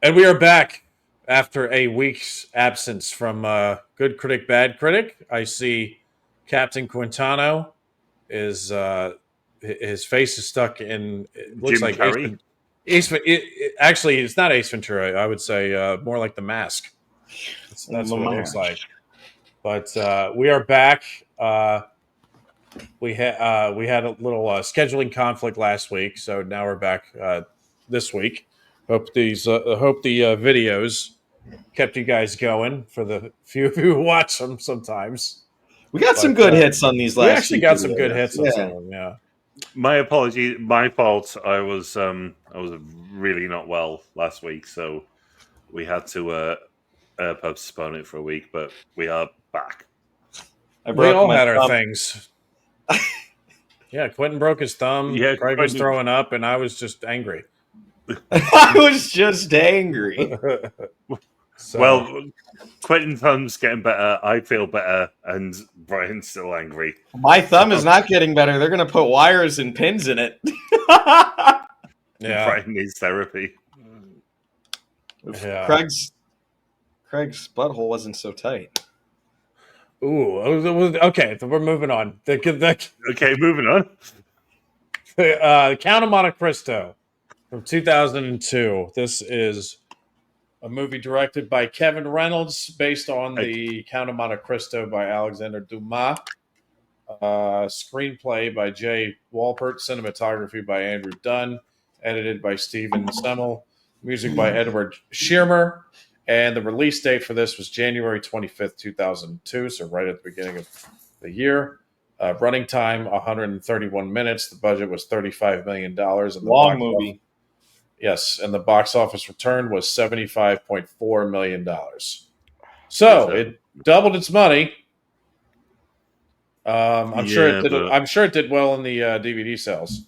And we are back after a week's absence from Good Critic, Bad Critic. I see Captain Quintano is his face is stuck in. It looks Jim like Carrey. Actually, it's not Ace Ventura. I would say more like The Mask. That's what it looks like. But we are back. We had a little scheduling conflict last week, so now we're back this week. Hope the videos kept you guys going for the few of you who watch them sometimes. We got some good hits on these last. We actually got videos. some good hits on some of them. Yeah. My apology. My fault. I was really not well last week, so we had to postpone it for a week. But we are back. We all had our things. Yeah, Quentin broke his thumb. Yeah, Craig was throwing up, and I was just angry. I was just angry. Well, Quentin's thumb's getting better. I feel better, and Brian's still angry. My thumb is not getting better. They're going to put wires and pins in it. Yeah, Brian needs therapy. Yeah. Craig's butthole wasn't so tight. Ooh, okay. So we're moving on. Okay, moving on. Count of Monte Cristo from 2002. This is a movie directed by Kevin Reynolds, based on the Count of Monte Cristo by Alexandre Dumas. Screenplay by Jay Walpert. Cinematography by Andrew Dunn. Edited by Steven Semmel. Music by Edward Shearmer. And the release date for this was January 25th, 2002, so right at the beginning of the year. Running time, 131 minutes. The budget was $35 million. And long movie. Yes, and the box office return was $75.4 million. So it doubled its money. I'm sure it did well in the DVD sales.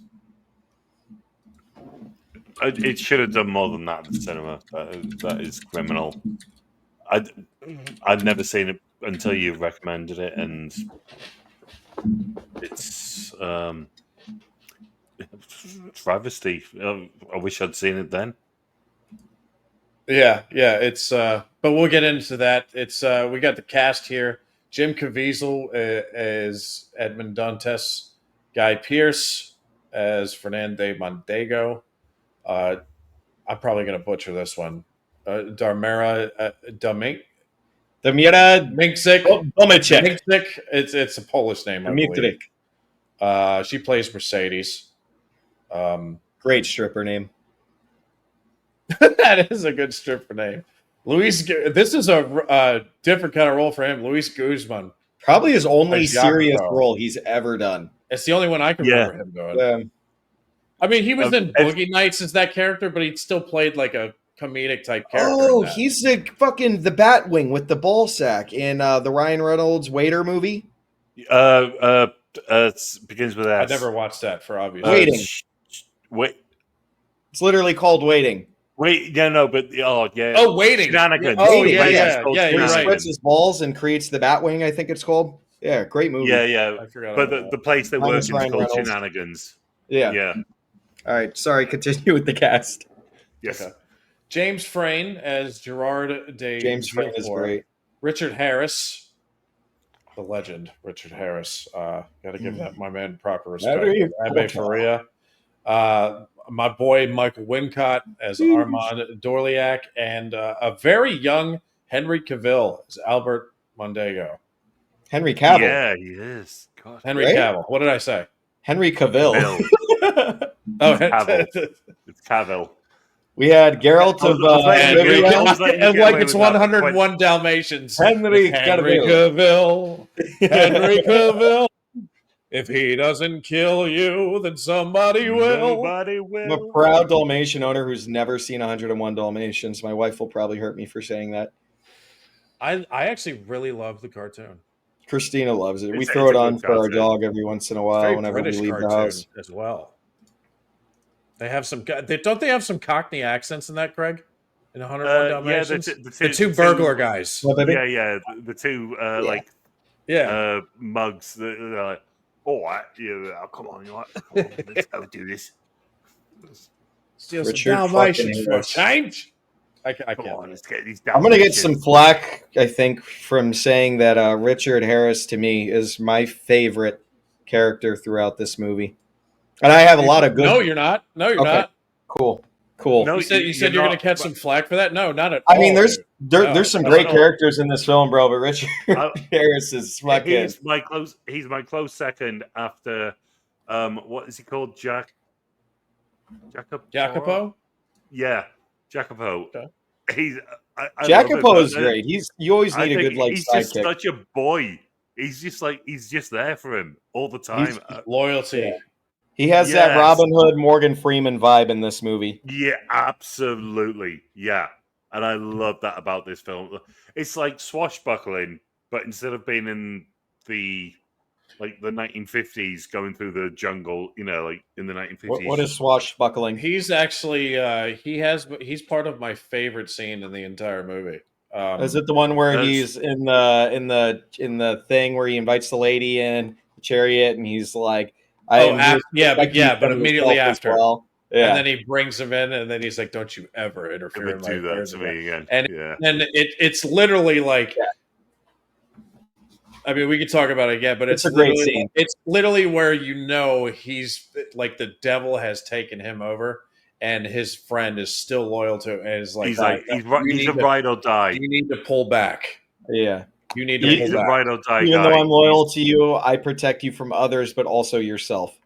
It should have done more than that in the cinema. That is criminal. I'd never seen it until you recommended it, and it's travesty. I wish I'd seen it then. Yeah, it's but we'll get into that. It's we got the cast here. Jim Caviezel as Edmond Dantes, Guy Pearce as Fernando Mondego. I'm probably going to butcher this one. Dagmara Dominczyk. It's a Polish name, I believe. She plays Mercedes. Great stripper name. That is a good stripper name. This is a different kind of role for him. Luis Guzman. Probably his only serious role he's ever done. It's the only one I can remember him doing. I mean, he was in Boogie Nights as that character, but he still played like a comedic type character. Oh, he's the Batwing with the ball sack in the Ryan Reynolds Waiter movie. It begins with S. I never watched that for obvious reasons. Wait. It's literally called Waiting. Wait, no, but Waiting. Shenanigans. Yeah. He spreads his balls and creates the Batwing, I think it's called. Yeah, great movie. Yeah. But the place they work in is called Shenanigans. Yeah. All right, sorry, continue with the cast. Yes. Okay. James Frain as Gerard de James Frain is great. Richard Harris, the legend, Richard Harris. Got to give that my man proper respect. Abbe Faria. My boy Michael Wincott as Armand Dorliac, and a very young Henry Cavill as Albert Mondego. Henry Cavill. Yeah, he is. God. Henry Cavill. What did I say? Henry Cavill. Oh, Cavill. It's Cavill. We had Geralt of like it's 101 Dalmatians. Henry Cavill. Henry Cavill. If he doesn't kill you, then somebody will. I'm a proud Dalmatian owner who's never seen 101 Dalmatians. My wife will probably hurt me for saying that. I actually really love the cartoon. Christina loves it. We throw it on for our dog every once in a while whenever we leave the house. As well. They have some. Don't they have some Cockney accents in that, Craig? In 101 Dalmatians? Yeah, the two burglar guys. Yeah. The two mugs. They're like, come on, let's go do this. Steal some Dalmatians for a change. I Come can't. on, let's get these. I'm gonna get some flack, I think, from saying that Richard Harris to me is my favorite character throughout this movie, and I have a lot of good. No, you're not. No, you're Okay, not. cool. No, You said you're you're going to not. catch some flack for that. No, not at I all. mean, there's dude. there's some No, great no. characters in this film, bro, but Richard Harris is fucking. He's my close second after. What is he called? Jacopo. Yeah, Jacopo. Okay. He's I love Jacopo him. is great. You always I need a think good like he's just sidekick. such a boy. He's just there for him all the time. Loyalty. Yeah. He has that Yes. Robin Hood, Morgan Freeman vibe in this movie. Yeah, absolutely. Yeah. And I love that about this film. It's like swashbuckling, but instead of being in the 1950s going through the jungle, like in the 1950s. What is swashbuckling? He's actually he's part of my favorite scene in the entire movie. Is it the one where That's- he's in the thing where he invites the lady in the chariot and he's like, but immediately himself as after. well. Yeah. And then he brings him in, and then he's like, "Don't you ever interfere in my do that affairs to again." me again. And Yeah. then it's literally like, I mean, we could talk about it again, but It's a great scene. It's literally where he's like the devil has taken him over, and his friend is still loyal to him, and is like, He's a ride or die. You need to pull back. Yeah. You need to He's pull a back. ride or die Even guy. though I'm loyal to you, I protect you from others, but also yourself.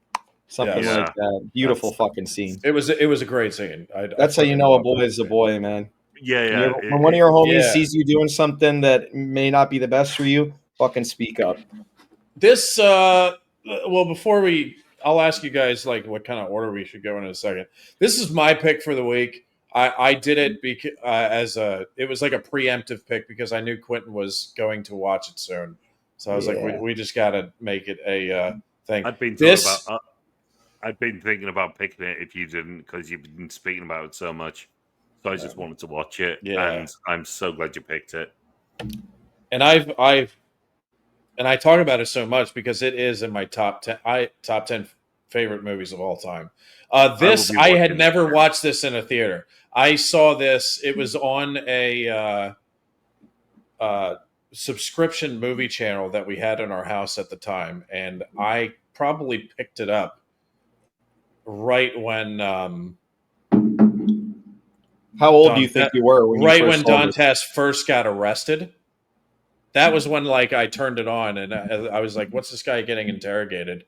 Something Yeah. like that. Beautiful fucking scene. It was a great scene. That's how you know a boy is a boy, man. Yeah. When one of your homies Yeah. sees you doing something that may not be the best for you, fucking speak up. This before I'll ask you guys like what kind of order we should go in a second. This is my pick for the week. I did it because it was like a preemptive pick because I knew Quentin was going to watch it soon. So I was like, we just got to make it a thing. I'd been thinking about picking it if you didn't, because you've been speaking about it so much. So I just wanted to watch it, and I'm so glad you picked it. And I talk about it so much because it is in my top 10 favorite movies of all time. I had never watched this in a theater. I saw this. It was on a subscription movie channel that we had in our house at the time, and I probably picked it up right when. How old do you think you were when when Dantes first got arrested? That was when I turned it on and I was like, "What's this guy getting interrogated?"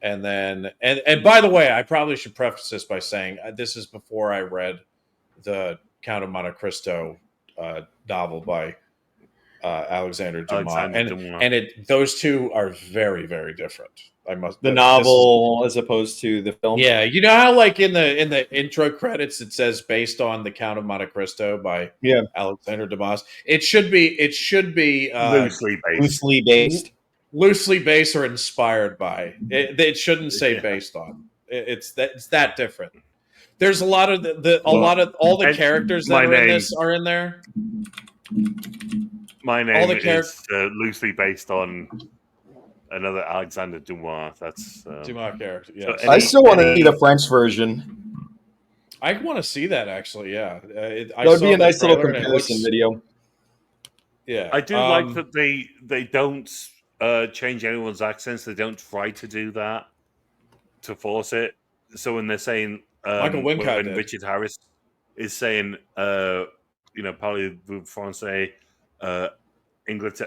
And then and by the way, I probably should preface this by saying this is before I read the Count of Monte Cristo novel by Alexandre Dumas, those two are very, very different. The novel as opposed to the film. Yeah, you know how in the intro credits it says based on the Count of Monte Cristo by Alexandre Dumas. It should be loosely based or inspired by. It shouldn't say based on. It's that different. There's a lot of all the characters that are in this are in there. My name is loosely based on another Alexandre Dumas. That's Dumas character. Yeah, I still want to see the French version. I want to see that actually. Yeah, that would be a nice little comparison video. Yeah, I do like that they don't change anyone's accents. They don't try to do that to force it. So when they're saying Michael Wincott did. Richard Harris is saying, parlez vous français, English,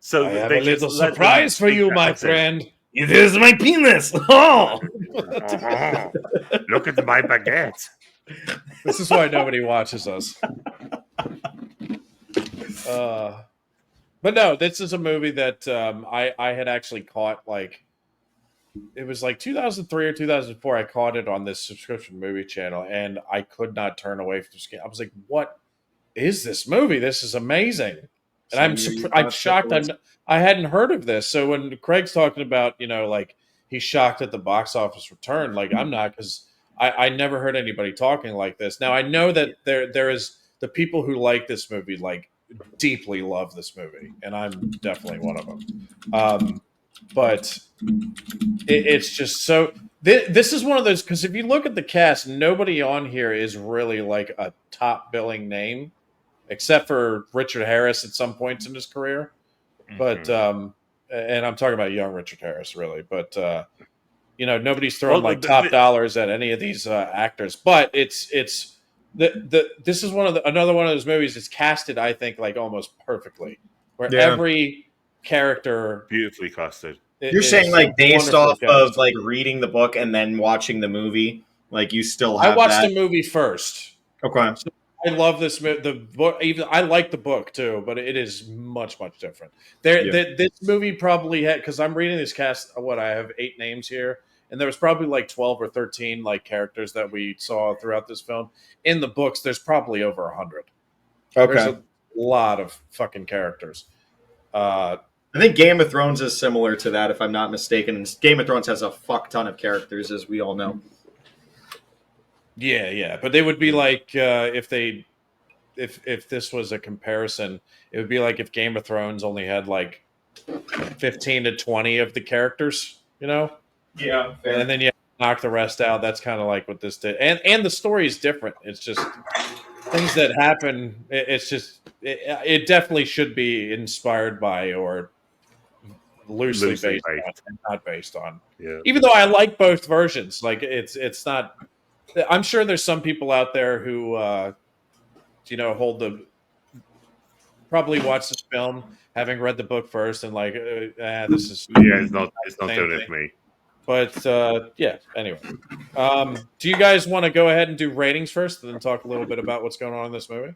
So I have a little surprise for you, my friend. It is my penis. Oh, look at my baguette. This is why nobody watches us. But no, this is a movie that I had actually caught it was 2003 or 2004. I caught it on this subscription movie channel, and I could not turn away from the screen. I was like, "What is this movie? This is amazing!" And I'm shocked. I hadn't heard of this. So when Craig's talking about he's shocked at the box office return, I'm not, because I never heard anybody talking like this. Now I know that there is the people who like this movie deeply love this movie, and I'm definitely one of them. but it's just so. This is one of those, because if you look at the cast, nobody on here is really like a top billing name, except for Richard Harris at some points in his career. But and I'm talking about young Richard Harris, really. But nobody's throwing like top dollars at any of these actors. But it's this is another one of those movies that's casted, I think, like almost perfectly, where every character beautifully casted. You're saying like based off of like reading the book and then watching the movie, like you still have. I watched the movie first. Okay. So I love this. The book, even I like the book too, but it is much different. This movie probably had, because I'm reading this cast. I have 8 names here, and there was probably like 12 or 13 like characters that we saw throughout this film. In the books, there's probably over 100. Okay. There's a lot of fucking characters. I think Game of Thrones is similar to that, if I'm not mistaken. And Game of Thrones has a fuck ton of characters, as we all know. Yeah, but they would be like if this was a comparison, it would be like if Game of Thrones only had like 15 to 20 of the characters, Yeah, fair. and then you knock the rest out. That's kind of like what this did, and the story is different. It's just things that happen. It's just it definitely should be inspired by or loosely based on, and not based on. Yeah. Even though I like both versions, like it's not. I'm sure there's some people out there who probably watch this film having read the book first and like this is it's not doing it for me. But anyway, do you guys want to go ahead and do ratings first, and then talk a little bit about what's going on in this movie?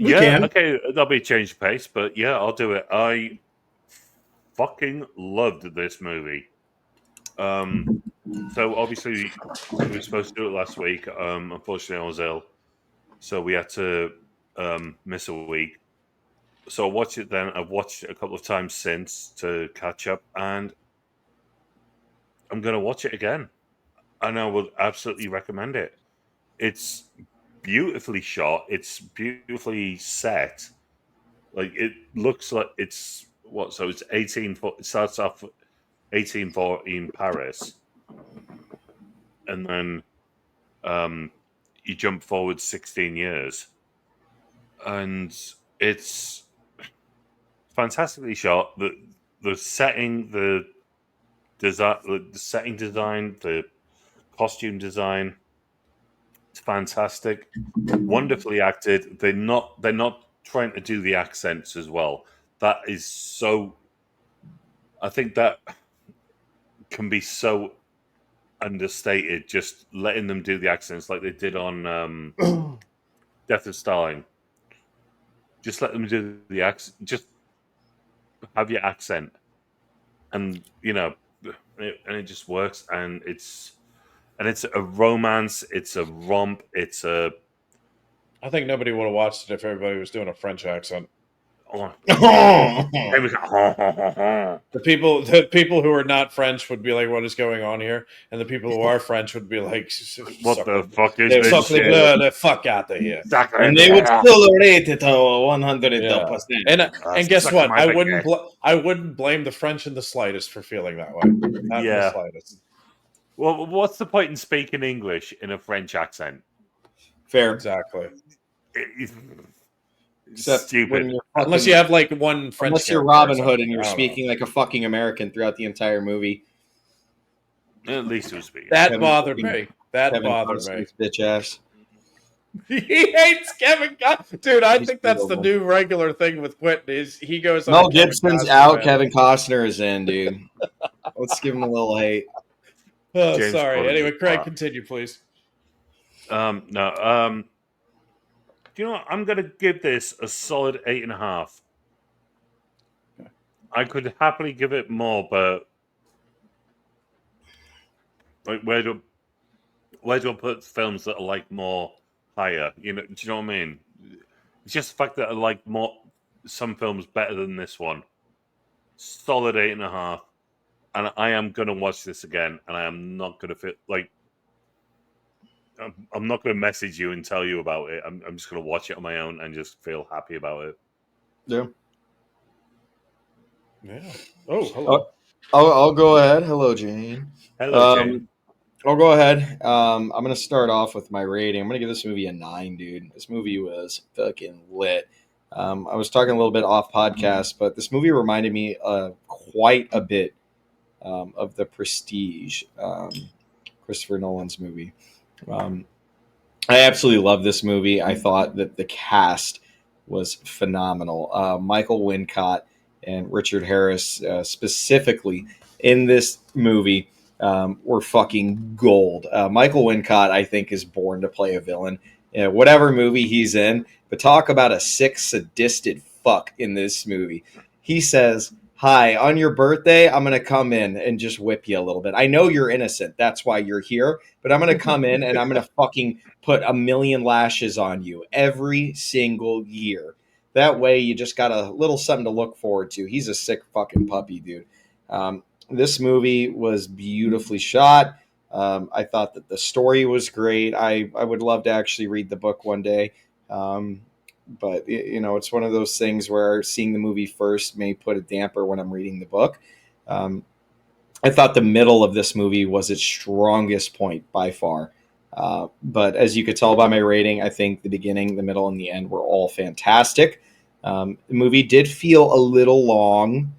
Okay, that'll be a change of pace, but yeah, I'll do it. I fucking loved this movie. So obviously we were supposed to do it last week. Unfortunately, I was ill, so we had to miss a week. So I watched it then. I've watched it a couple of times since to catch up, and I'm going to watch it again. And I would absolutely recommend it. It's beautifully shot. It's beautifully set. Like, it looks like it's what? So it's 18. It starts off 1840 in Paris, and then you jump forward 16 years, and it's fantastically shot. The setting, the setting design, the costume design, it's fantastic. Wonderfully acted. They're not trying to do the accents as well. That is so. I think that can be so understated. Just letting them do the accents like they did on Death of Stalin. Just let them do the accent. Just have your accent, and it just works. And it's a romance. It's a romp. It's a. I think nobody would have watched it if everybody was doing a French accent. The people who are not French would be like, "What is going on here?" And the people who are French would be like, "What the fuck is this shit? The fuck out of here!" And they would still rate it 100%. And guess what? I wouldn't blame the French in the slightest for feeling that way. Not in the slightest. Well, what's the point in speaking English in a French accent? Fair, exactly. Except stupid. Unless you have like one French. Unless you're Robin Hood and you're speaking like a fucking American throughout the entire movie. At least it was me. That bothered me. That bothered me. Bitch ass. He hates Kevin Costner. Dude, I think that's the new regular thing with Quentin is he goes on. Mel Gibson's out, Kevin Costner is in, dude. Let's give him a little hate. Oh, sorry. Anyway, Craig, continue, please. No. You know what? I'm going to give this a solid 8.5. Okay. I could happily give it more, but like, where do I put films that are like more higher? Do you know what I mean? It's just the fact that I like some films better than this one. Solid 8.5, and I am going to watch this again, and I am not going to feel like. I'm not going to message you and tell you about it. I'm just going to watch it on my own and just feel happy about it. Yeah. Yeah. Oh, hello. I'll go ahead. Hello, Jane. Hello, Jane. I'll go ahead. I'm gonna start off with my rating. I'm gonna give this movie a 9, dude. This movie was fucking lit. I was talking a little bit off podcast, but this movie reminded me quite a bit of The Prestige, Christopher Nolan's movie. I absolutely love this movie. I thought that the cast was phenomenal. Michael Wincott and Richard Harris, specifically in this movie, were fucking gold. Michael Wincott, I think, is born to play a villain. Whatever movie he's in, but talk about a sick, sadistic fuck in this movie. He says, "Hi, on your birthday, I'm going to come in and just whip you a little bit. I know you're innocent. That's why you're here. But I'm going to come in and I'm going to fucking put a million lashes on you every single year. That way, you just got a little something to look forward to." He's a sick fucking puppy, dude. This movie was beautifully shot. I thought that the story was great. I would love to actually read the book one day. But it's one of those things where seeing the movie first may put a damper when I'm reading the book. I thought the middle of this movie was its strongest point by far. But as you could tell by my rating, I think the beginning, the middle, and the end were all fantastic. The movie did feel a little long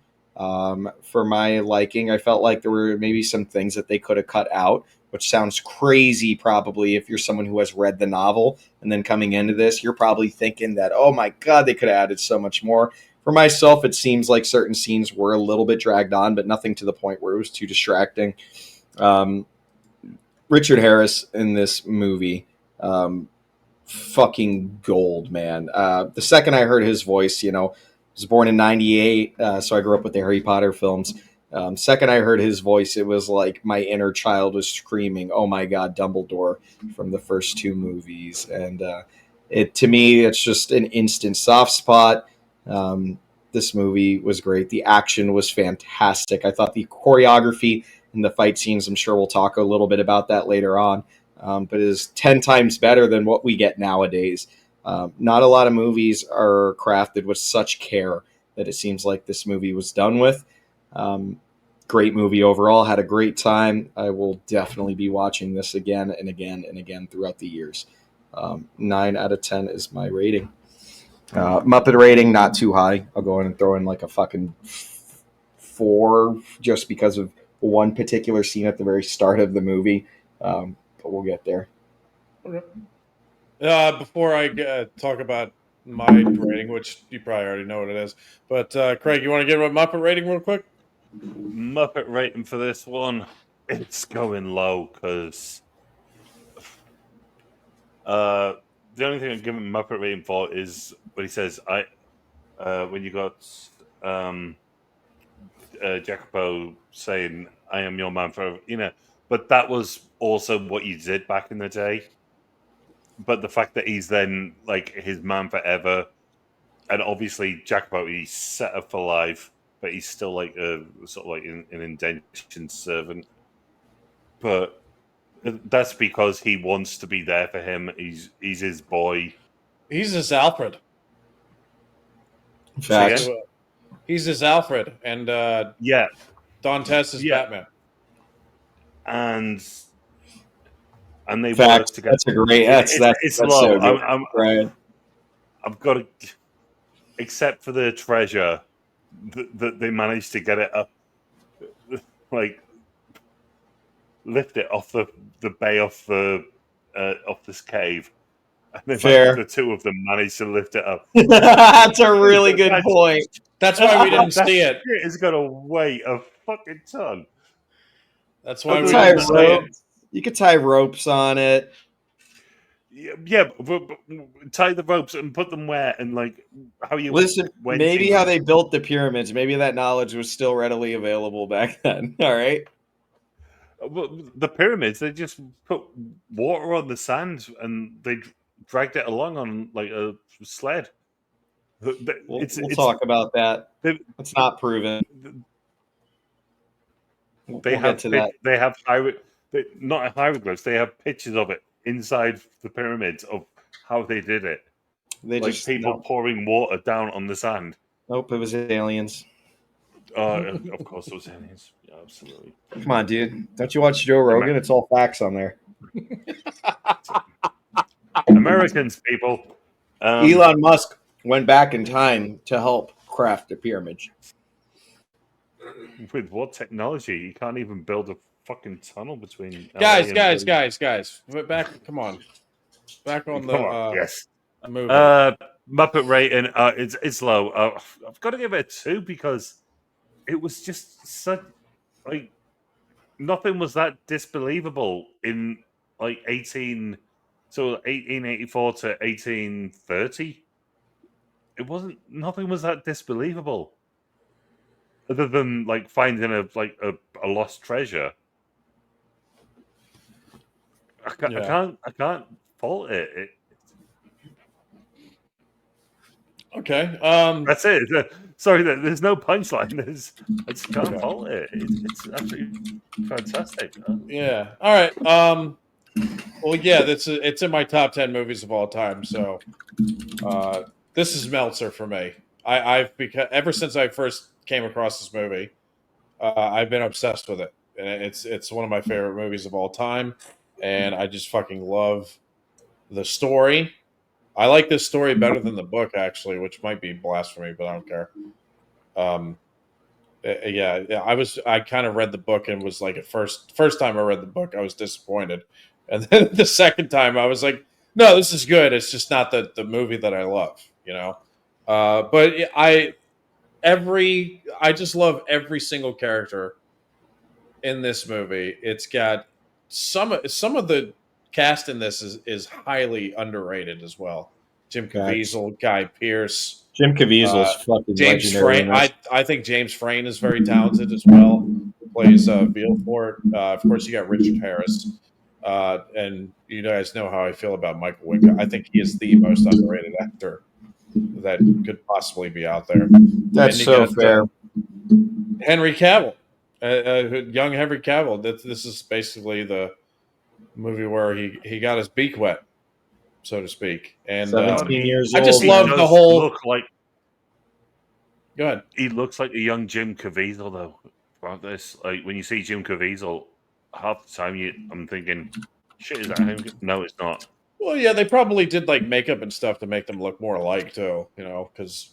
for my liking. I felt like there were maybe some things that they could have cut out, which sounds crazy probably if you're someone who has read the novel and then coming into this, you're probably thinking that, oh my God, they could have added so much more. For myself, it seems like certain scenes were a little bit dragged on, but nothing to the point where it was too distracting. Richard Harris in this movie, fucking gold, man. The second I heard his voice, I was born in '98, so I grew up with the Harry Potter films. Second I heard his voice, it was like my inner child was screaming, "Oh my God, Dumbledore!" from the first two movies, and to me, it's just an instant soft spot. This movie was great. The action was fantastic. I thought the choreography and the fight scenes, I'm sure we'll talk a little bit about that later on, but is 10 times better than what we get nowadays. Not a lot of movies are crafted with such care that it seems like this movie was done with. Great movie overall. Had a great time. I will definitely be watching this again and again and again throughout the years. 9 out of 10 is my rating. Muppet rating, not too high. I'll go in and throw in like a fucking 4 just because of one particular scene at the very start of the movie. But we'll get there. Okay. Before I talk about my rating, which you probably already know what it is, but Craig, you want to give a Muppet rating real quick? Muppet rating for this one, it's going low because the only thing I'm giving Muppet rating for is when he says, when you got Jacopo saying, "I am your man forever," but that was also what you did back in the day. But the fact that he's then like his man forever, and obviously Jacopo, he's set up for life, but he's still like a sort of like an indentured servant. But that's because he wants to be there for him. He's his boy. He's his Alfred. Facts. He's his Alfred, and Yeah, Dantes is yeah, Batman. and they Facts. work together. That's a great. That's low. so good. Right. I've got to, except for the treasure, that they managed to get it up, like lift it off the bay off this cave, and then Fair. the two of them managed to lift it up. That's a really good point. That's why we didn't see it. It's got to weigh a fucking ton. That's why we didn't see it. You could tie ropes on it. Yeah, but tie the ropes and put them where, and like how you listen. Maybe how they built the pyramids. Maybe that knowledge was still readily available back then. All right. The pyramids, they just put water on the sand and they dragged it along on like a sled. We'll talk about that. It's not proven. They have not hieroglyphs. They have pictures of it inside the pyramids of how they did it. They like just people pouring water down on the sand. Nope, it was aliens. Of course, those aliens. Yeah, absolutely. Come on, dude. Don't you watch Joe Rogan? It's all facts on there. Americans, people. Elon Musk went back in time to help craft the pyramid. With what technology? You can't even build a fucking tunnel between LA Guys. Back, come on. Back on Come on, the yes. movie. Muppet rating, it's low. I've got to give it a 2 because it was just such like nothing was that disbelievable in like 1884 to 1830. It wasn't. Nothing was that disbelievable, other than like finding a lost treasure. I can't fault it. Okay. That's it. Sorry, there's no punchline. I just can't fault it. It's absolutely fantastic. Yeah. All right. Well, yeah, it's in my top 10 movies of all time. So, this is Meltzer for me. I've become ever since I first came across this movie, I've been obsessed with it, and it's one of my favorite movies of all time. And I just fucking love the story. I like this story better than the book, actually, which might be blasphemy, but I don't care. Yeah, I kind of read the book and was like, at first time I read the book, I was disappointed, and then the second time I was like, no, this is good. It's just not the movie that I love, you know. But I just love every single character in this movie. It's got some of the cast in this is highly underrated as well. Jim Caviezel, Guy Pearce, Jim Caviezel's fucking James legendary. Frayne. I think James Frayne is very talented as well. Who plays Villefort. Of course, you got Richard Harris, and you guys know how I feel about Michael Wincott. I think he is the most underrated actor that could possibly be out there. That's so fair. Henry Cavill, young Henry Cavill. This is basically the movie where he got his beak wet, so to speak. And 17 years old. I just love the whole. Look like. Go ahead. He looks like a young Jim Caviezel, though. About this, like when you see Jim Caviezel, half the time I'm thinking, "Shit, is that him?" No, it's not. Well, yeah, they probably did like makeup and stuff to make them look more alike too. You know, because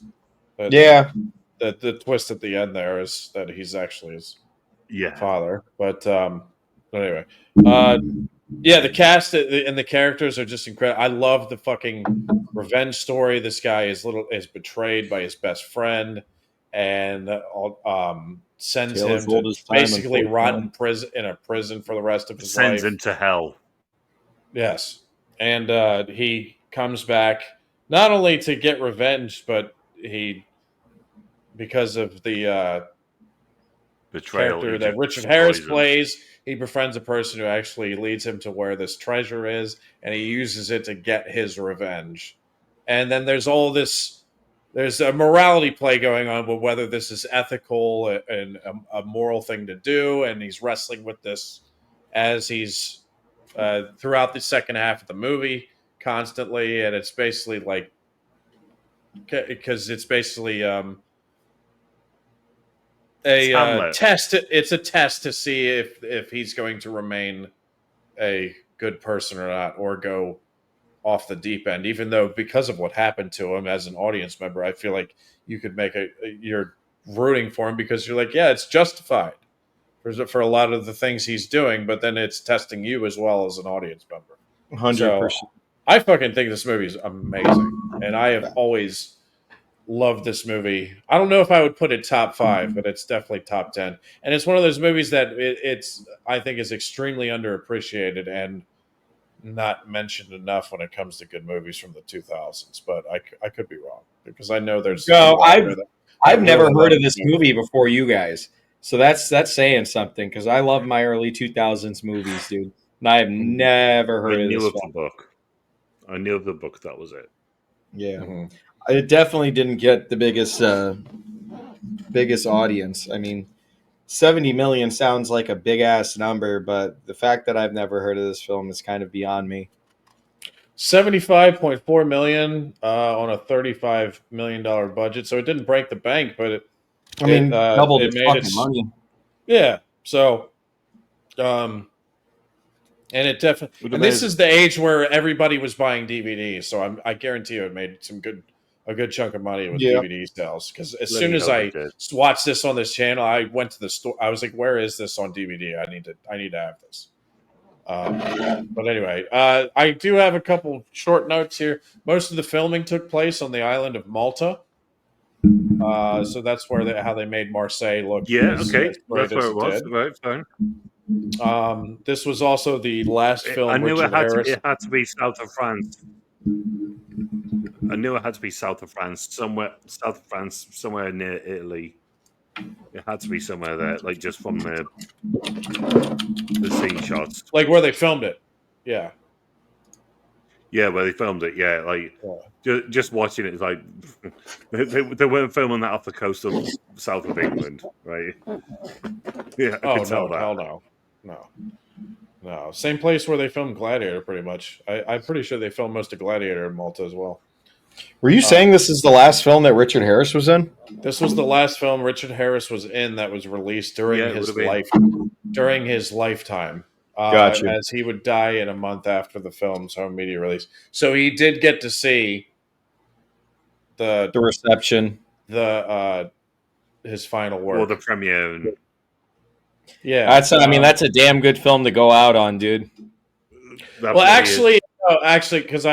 the twist at the end there is that he's actually his father. But anyway, yeah, the cast and the characters are just incredible. I love the fucking revenge story. This guy is betrayed by his best friend, and sends him to basically rot in prison for the rest of his life. Sends him to hell. Yes, and he comes back not only to get revenge, but because of the betrayal character that Richard Harris plays, he befriends a person who actually leads him to where this treasure is, and he uses it to get his revenge. And then there's a morality play going on with whether this is ethical and a moral thing to do, and he's wrestling with this as he's throughout the second half of the movie constantly, and it's basically like, because it's basically a test. It's a test to see if he's going to remain a good person or not, or go off the deep end. Even though, because of what happened to him as an audience member, I feel like you could make you're rooting for him because you're like, yeah, it's justified for a lot of the things he's doing, but then it's testing you as well as an audience member. 100%. So, I fucking think this movie is amazing, and I have always loved this movie. I don't know if I would put it top 5, but it's definitely top 10. And it's one of those movies that I think is extremely underappreciated and not mentioned enough when it comes to good movies from the 2000s. But I could be wrong, because I know there's. No, I've never heard of this movie before you guys. So that's saying something, because I love my early 2000s movies, dude. And I have never heard of this the book. I knew of the book. That was it. Yeah. Mm-hmm. It definitely didn't get the biggest audience. I mean, 70 million sounds like a big ass number, but the fact that I've never heard of this film is kind of beyond me. 75.4 million on a $35 million budget, so it didn't break the bank, but I mean, doubled it its made fucking its money. yeah. So, and it definitely, and this is the age where everybody was buying DVDs. So I guarantee you, it made a good chunk of money with Yeah. DVD sales. Because as Bloody soon as hell I it did. watched this on this channel, I went to the store. I was like, "Where is this on DVD? I need to have this." But anyway, I do have a couple short notes here. Most of the filming took place on the island of Malta. So that's where how they made Marseille look Yeah, as okay. great That's where as it it was. did. Right, fine. This was also the last I film knew Richard Harris. it had to be south of France. I knew it had to be south of France, somewhere near Italy. It had to be somewhere there, like just from the scene shots. Like where they filmed it. Yeah. Yeah, where they filmed it. Yeah, like Yeah. just watching it is like they weren't filming that off the coast of south of England, right? Yeah, I Oh could tell no, that. hell no. No. Same place where they filmed Gladiator pretty much. I'm pretty sure they filmed most of Gladiator in Malta as well. Were you saying this is the last film that Richard Harris was in? This was the last film Richard Harris was in that was released during Yeah, it would his have been. lifetime. Gotcha. As he would die in a month after the film's home media release. So he did get to see The reception. his final work. Or the premiere. And Yeah. That's a damn good film to go out on, dude. that Well, bloody is- actually, because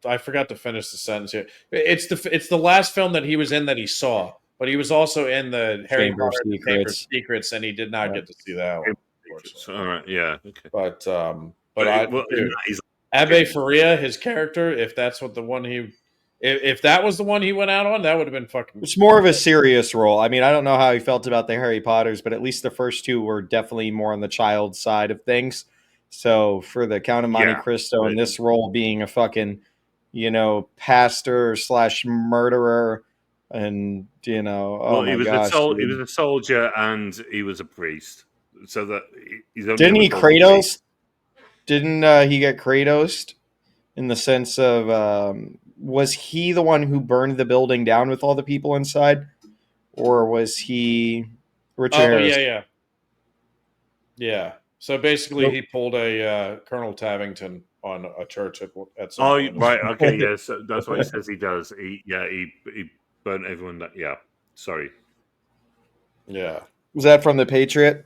I forgot to finish the sentence here. It's the last film that he was in that he saw, but he was also in the Harry Chamber of Potter and the Chamber of Secrets. Secrets, and he did not get to see that one. Unfortunately. all right, yeah, okay. But Well, he's Abe Faria, his character, if that's what the one if that was the one he went out on, that would have been fucking. It's more of a serious role. I mean, I don't know how he felt about the Harry Potters, but at least the first two were definitely more on the child side of things. So for the Count of Monte Cristo and this role being a fucking, pastor / murderer, and he was a soldier and he was a priest. So that he's only didn't he ever called a priest. Kratos? Didn't he get Kratos in the sense of was he the one who burned the building down with all the people inside, or was he Richard Harris? Yeah. So basically, he pulled a Colonel Tavington on a church at some point. Right, okay, yes, that's what he says he does. He burnt everyone. Yeah, sorry. Yeah. Was that from The Patriot?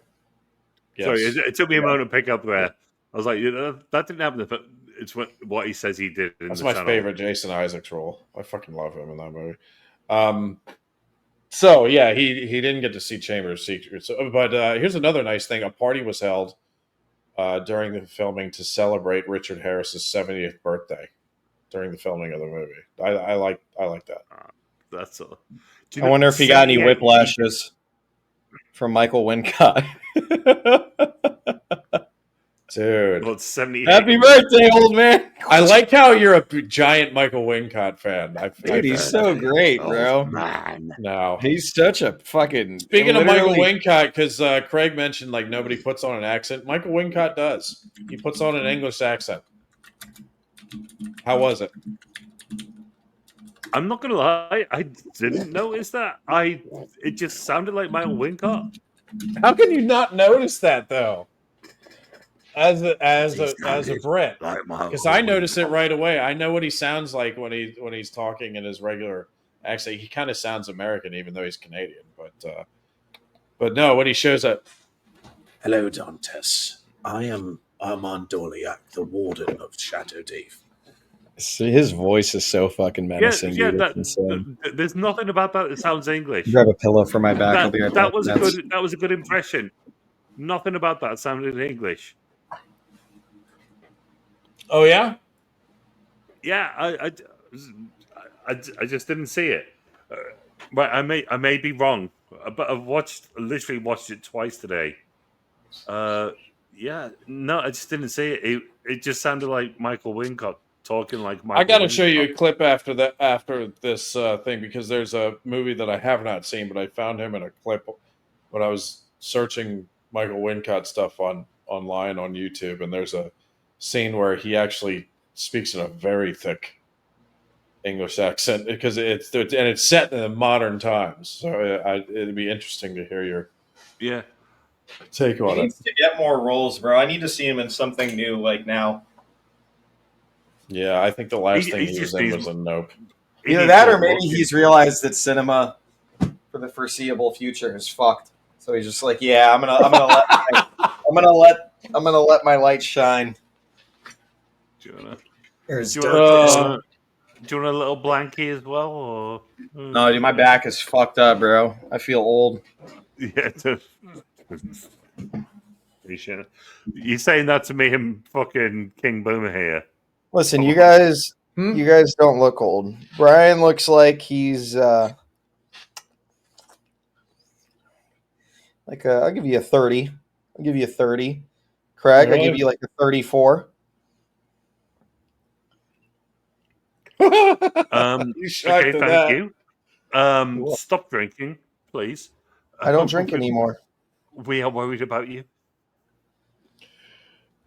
Yes. Sorry, it took me a moment to pick up there. I was like, that didn't happen. But it's what he says he did. That's my favorite Jason Isaacs role. I fucking love him in that movie. So yeah, he didn't get to see Chamber of Secrets, but here's another nice thing: a party was held during the filming to celebrate Richard Harris's 70th birthday during the filming of the movie. I like that. That's all. I wonder if he got any whiplashes from Michael Wincott. Dude, well, 70. Happy birthday, old man! I like how you're a giant Michael Wincott fan. Dude, he's so great, bro. Man, no, he's such a fucking. Speaking of Michael Wincott, because Craig mentioned like nobody puts on an accent. Michael Wincott does. He puts on an English accent. How was it? I'm not gonna lie, I didn't notice that. It just sounded like Michael Wincott. How can you not notice that though? As a Brit, because I notice it right away. I know what he sounds like when he's talking in his regular accent. He kind of sounds American, even though he's Canadian. But no, when he shows up, hello, Dantes. I am Armand Dorliac, the warden of Chateau d'If. His voice is so fucking menacing. Yeah, dude. There's nothing about that sounds English. Grab a pillow for my back. I'll be right back. That was a good impression. Nothing about that sounded English. oh yeah, Yeah, I just didn't see it. But I may be wrong. But I've literally watched it twice today. Yeah, no, I just didn't see it. It just sounded like Michael Wincott talking like Michael. I got to Wincott. show you a clip after this thing, because there's a movie that I have not seen, but I found him in a clip when I was searching Michael Wincott stuff online on YouTube, and there's a scene where he actually speaks in a very thick English accent because it's set in the modern times. So it'd be interesting to hear your take He on it. needs to get more roles, bro. I need to see him in something new, like now. Yeah, I think the last thing he he was just in needs- was a Nope. he Either needs that, more or maybe looking. he's realized that cinema for the foreseeable future is fucked. So he's just like, yeah, I'm gonna let my light shine. Do you want There's a little blankie as well, or No, dude, my back is fucked up, bro. I feel old. yeah? You're saying that to me, him fucking King Boomer here. Listen, you guys don't look old. Brian looks like he's I'll give you a 30. I'll give you a 30. Craig, I give you like a 34. You shocked Okay, at thank that. you. Stop drinking, please. I don't drink anymore. We are worried about you.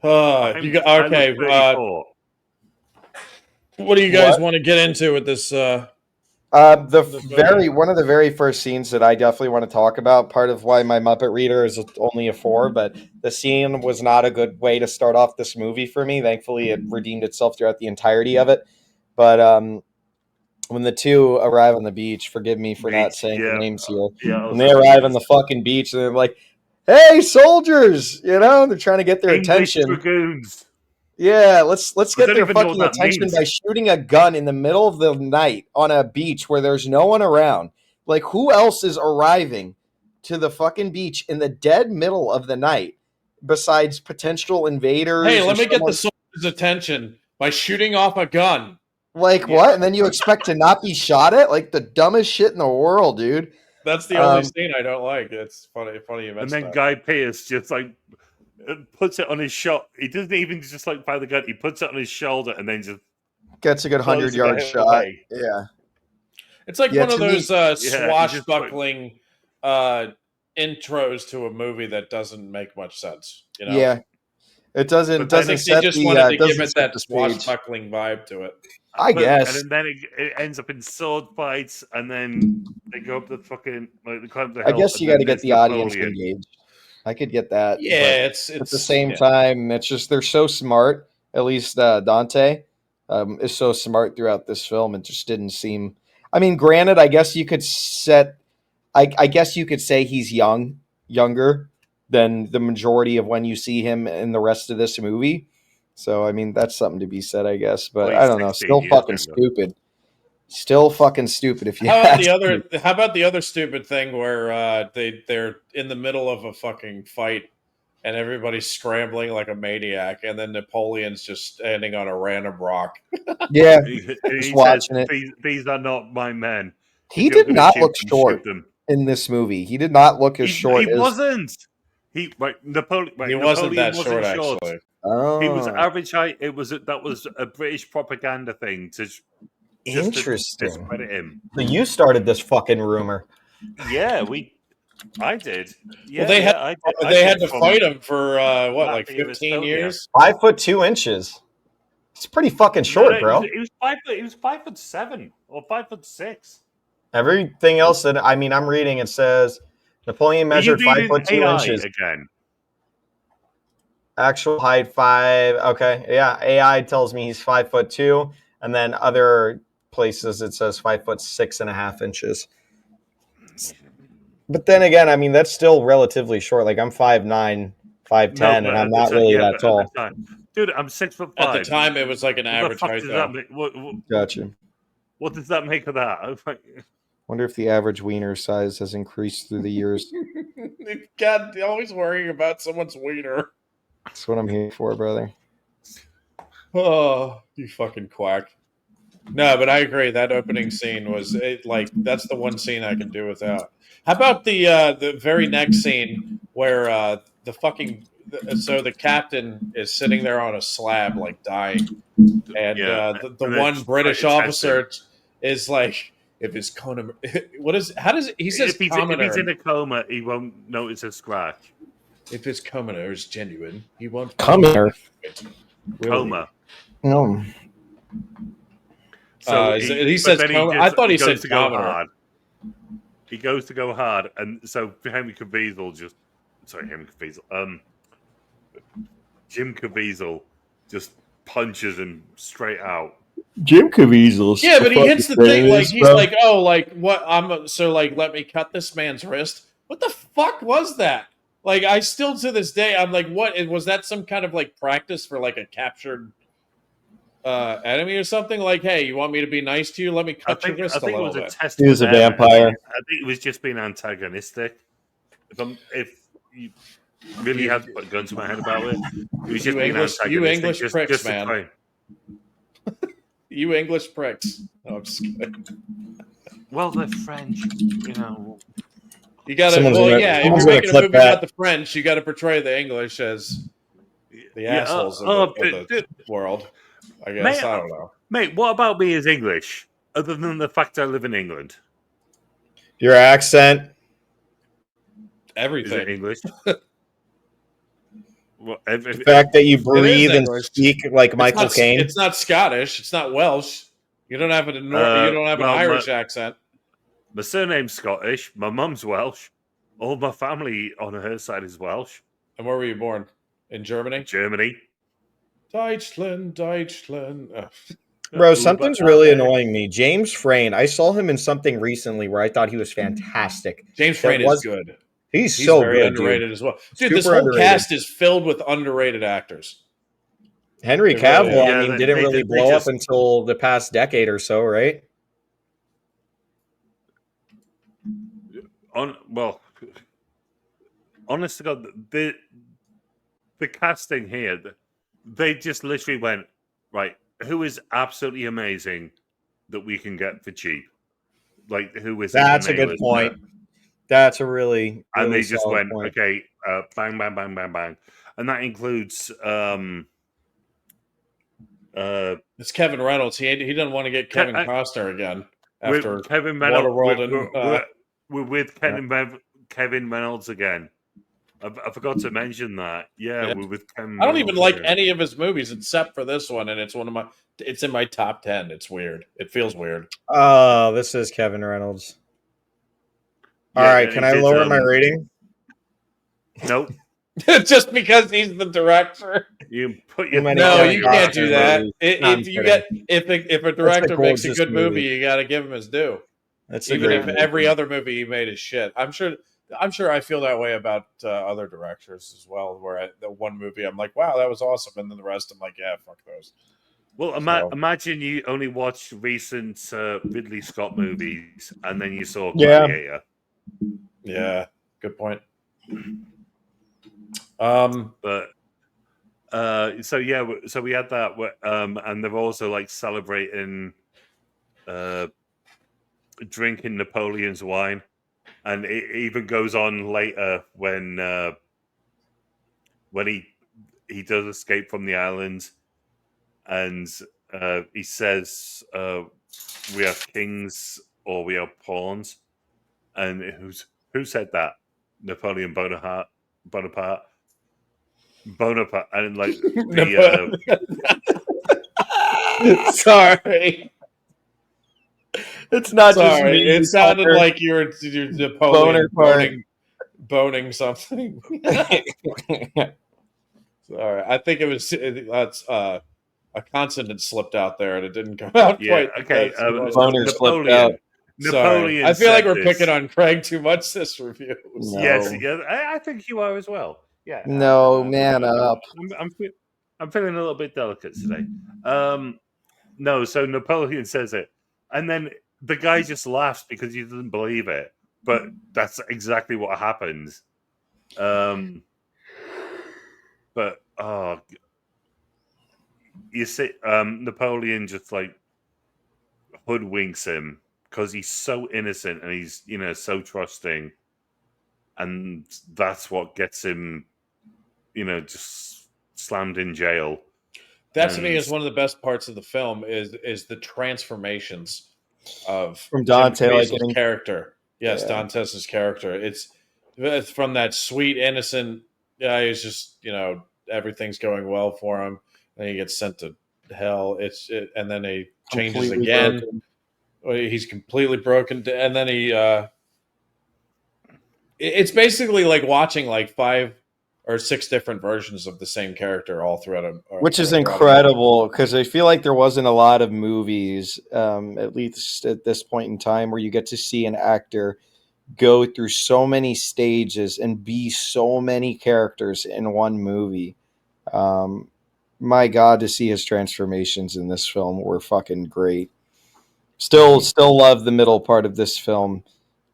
Okay. I look 34. What do you guys want to get into with this? One of the very first scenes that I definitely want to talk about. Part of why my Muppet Reader is only a 4, but the scene was not a good way to start off this movie for me. Thankfully, it redeemed itself throughout the entirety of it. But when the two arrive on the beach, forgive me for not saying the names here. When they arrive on the fucking beach, and they're like, "Hey, soldiers!" You know, they're trying to get their English attention. dragoons. Yeah, let's get their even know fucking what that attention means. by shooting a gun in the middle of the night on a beach where there's no one around. Like, who else is arriving to the fucking beach in the dead middle of the night besides potential invaders? Hey, let me get the soldiers' attention by shooting off a gun. Like, what? And then you expect to not be shot at? Like, the dumbest shit in the world, dude. That's the only scene I don't like. It's funny you mentioned And then that. Guy Pearce just like puts it on his shot. He doesn't even just like fire the gun. He puts it on his shoulder and then just gets a good 100-yard shot. Away. Yeah. It's like one of those just swashbuckling intros to a movie that doesn't make much sense. You know? Yeah. It doesn't I think set they just the wanted to give doesn't it set that the stage. swashbuckling vibe to it. I guess. And then it ends up in sword fights, and then they go up the fucking the climb the hill. I guess you got to get the audience engaged. I could get that. Yeah, it's at the same time, it's just they're so smart. At least Dante is so smart throughout this film. It just didn't seem. I mean, granted, I guess you could set. I guess you could say he's younger than the majority of when you see him in the rest of this movie. So, I mean, that's something to be said, I guess. But I don't know. Still fucking stupid. Still fucking stupid. If you how about the other stupid thing where they're in the middle of a fucking fight and everybody's scrambling like a maniac, and then Napoleon's just standing on a random rock. Yeah, he's watching it. These are not my men. He did not look short in this movie. He did not look as short. He wasn't. Napoleon wasn't that short. Actually. Oh. He was average height. That was a British propaganda thing to interesting. To discredit him. So you started this fucking rumor. Yeah, I did. Yeah, well, they had to fight him for like 15 years. 5'2". It's pretty fucking short, bro. He was 5'7" or 5'6". Everything else that I'm reading, it says Napoleon measured 5'2". Again. Actual height 5. Okay, yeah. AI tells me he's 5'2", and then other places it says 5'6.5". But then again, that's still relatively short. Like I'm 5'9", 5'10", and I'm not really that tall. Dude, I'm 6'5". At the time, it was like an average height. Gotcha. What does that make of that? Wonder if the average wiener size has increased through the years. God, always worrying about someone's wiener. That's what I'm here for, brother. Oh, you fucking quack. No, but I agree. That opening scene was that's the one scene I can do without. How about the very next scene where the captain is sitting there on a slab like dying, and the one British officer is like, if his coma, he says if he's in a coma, he won't notice a scratch. If his coma is genuine, he won't coma. Coma. No. he says, I thought he said to go commoner. hard. He goes to go hard, and so Henry Cavill Jim Caviezel just punches him straight out. Jim Caviezel. Yeah, but he hits the thing like he's like, oh, like what? Let me cut this man's wrist. What the fuck was that? Like, I still to this day, I'm like, what was that? Some kind of like practice for like a captured enemy or something? Like, hey, you want me to be nice to you? Let me cut your wrist a little bit. He was a vampire. I think it was just being antagonistic. If you really had to put a gun to my head about it, it was just being antagonistic. You English just, pricks, just man. You English pricks. No, I'm just kidding. Well, they're French, you know. You gotta, if you're making a movie about the French, you gotta portray the English as the assholes of the world. I guess. Mate, I don't know. Mate, what about me as English, other than the fact I live in England? Your accent. Everything. Is it English? The fact that you breathe and speak like Michael Caine. It's not Scottish. It's not Welsh. You don't have an Irish accent. My surname's Scottish. My mum's Welsh. All my family on her side is Welsh. And where were you born? In Germany? Germany. Deutschland. Bro, something's really annoying me. James Frain. I saw him in something recently where I thought he was fantastic. James Frain is good. He's so very good, underrated as well. Dude, Super this whole underrated. cast is filled with underrated actors. Henry Cavill, didn't really blow up until the past decade or so, right? Honest to God, the casting here, they just literally went, right, who is absolutely amazing that we can get for cheap? Like, who is... That's a good point. That's a really and they just went, point. Okay, bang, bang, bang, bang, bang. And that includes... it's Kevin Reynolds. He doesn't want to get Kevin Costner again after Kevin Reynolds. We're with Kevin Reynolds again. I forgot to mention that. Yeah, we're with Kevin. I don't even like any of his movies except for this one, and it's in my top 10. It's weird. It feels weird. Oh, this is Kevin Reynolds. All right, can I lower my rating? Nope. Just because he's the director. You put your you can't do that. If a director makes a good movie, you got to give him his due. That's even if every other movie he made is shit. I'm sure I feel that way about other directors as well. Where the one movie I'm like, wow, that was awesome, and then the rest I'm like, yeah, fuck those. Well, imagine you only watched recent Ridley Scott movies, and then you saw Gladiator. Yeah, good point. So we had that, and they're also like celebrating drinking Napoleon's wine, and it even goes on later when he does escape from the island, and he says, "We are kings or we are pawns," and who said that? Napoleon Bonaparte, and like sorry. It's not just me. It sounded like you're Napoleon boning something. Sorry, I think it was a consonant slipped out there and it didn't come out quite. Okay, boner slipped out. Napoleon. I feel like we're picking on Craig too much this review. No. Yes, I think you are as well. Yeah. No, man up. I'm feeling a little bit delicate today. No, so Napoleon says it, and then the guy just laughs because he doesn't believe it. But that's exactly what happens. But you see, Napoleon just like hoodwinks him because he's so innocent and he's so trusting, and that's what gets him just slammed in jail. That to me is one of the best parts of the film is the transformations from Dante's character. Yes, yeah. Dante's character. It's from that sweet, innocent guy who's just everything's going well for him, and he gets sent to hell. And then he changes Completely again. broken. He's completely broken, and then he. It's basically like watching like 5 or 6 different versions of the same character all throughout Which is throughout a movie. incredible because I feel like there wasn't a lot of movies, at least at this point in time, where you get to see an actor go through so many stages and be so many characters in one movie. My God, to see his transformations in this film were fucking great. Still love the middle part of this film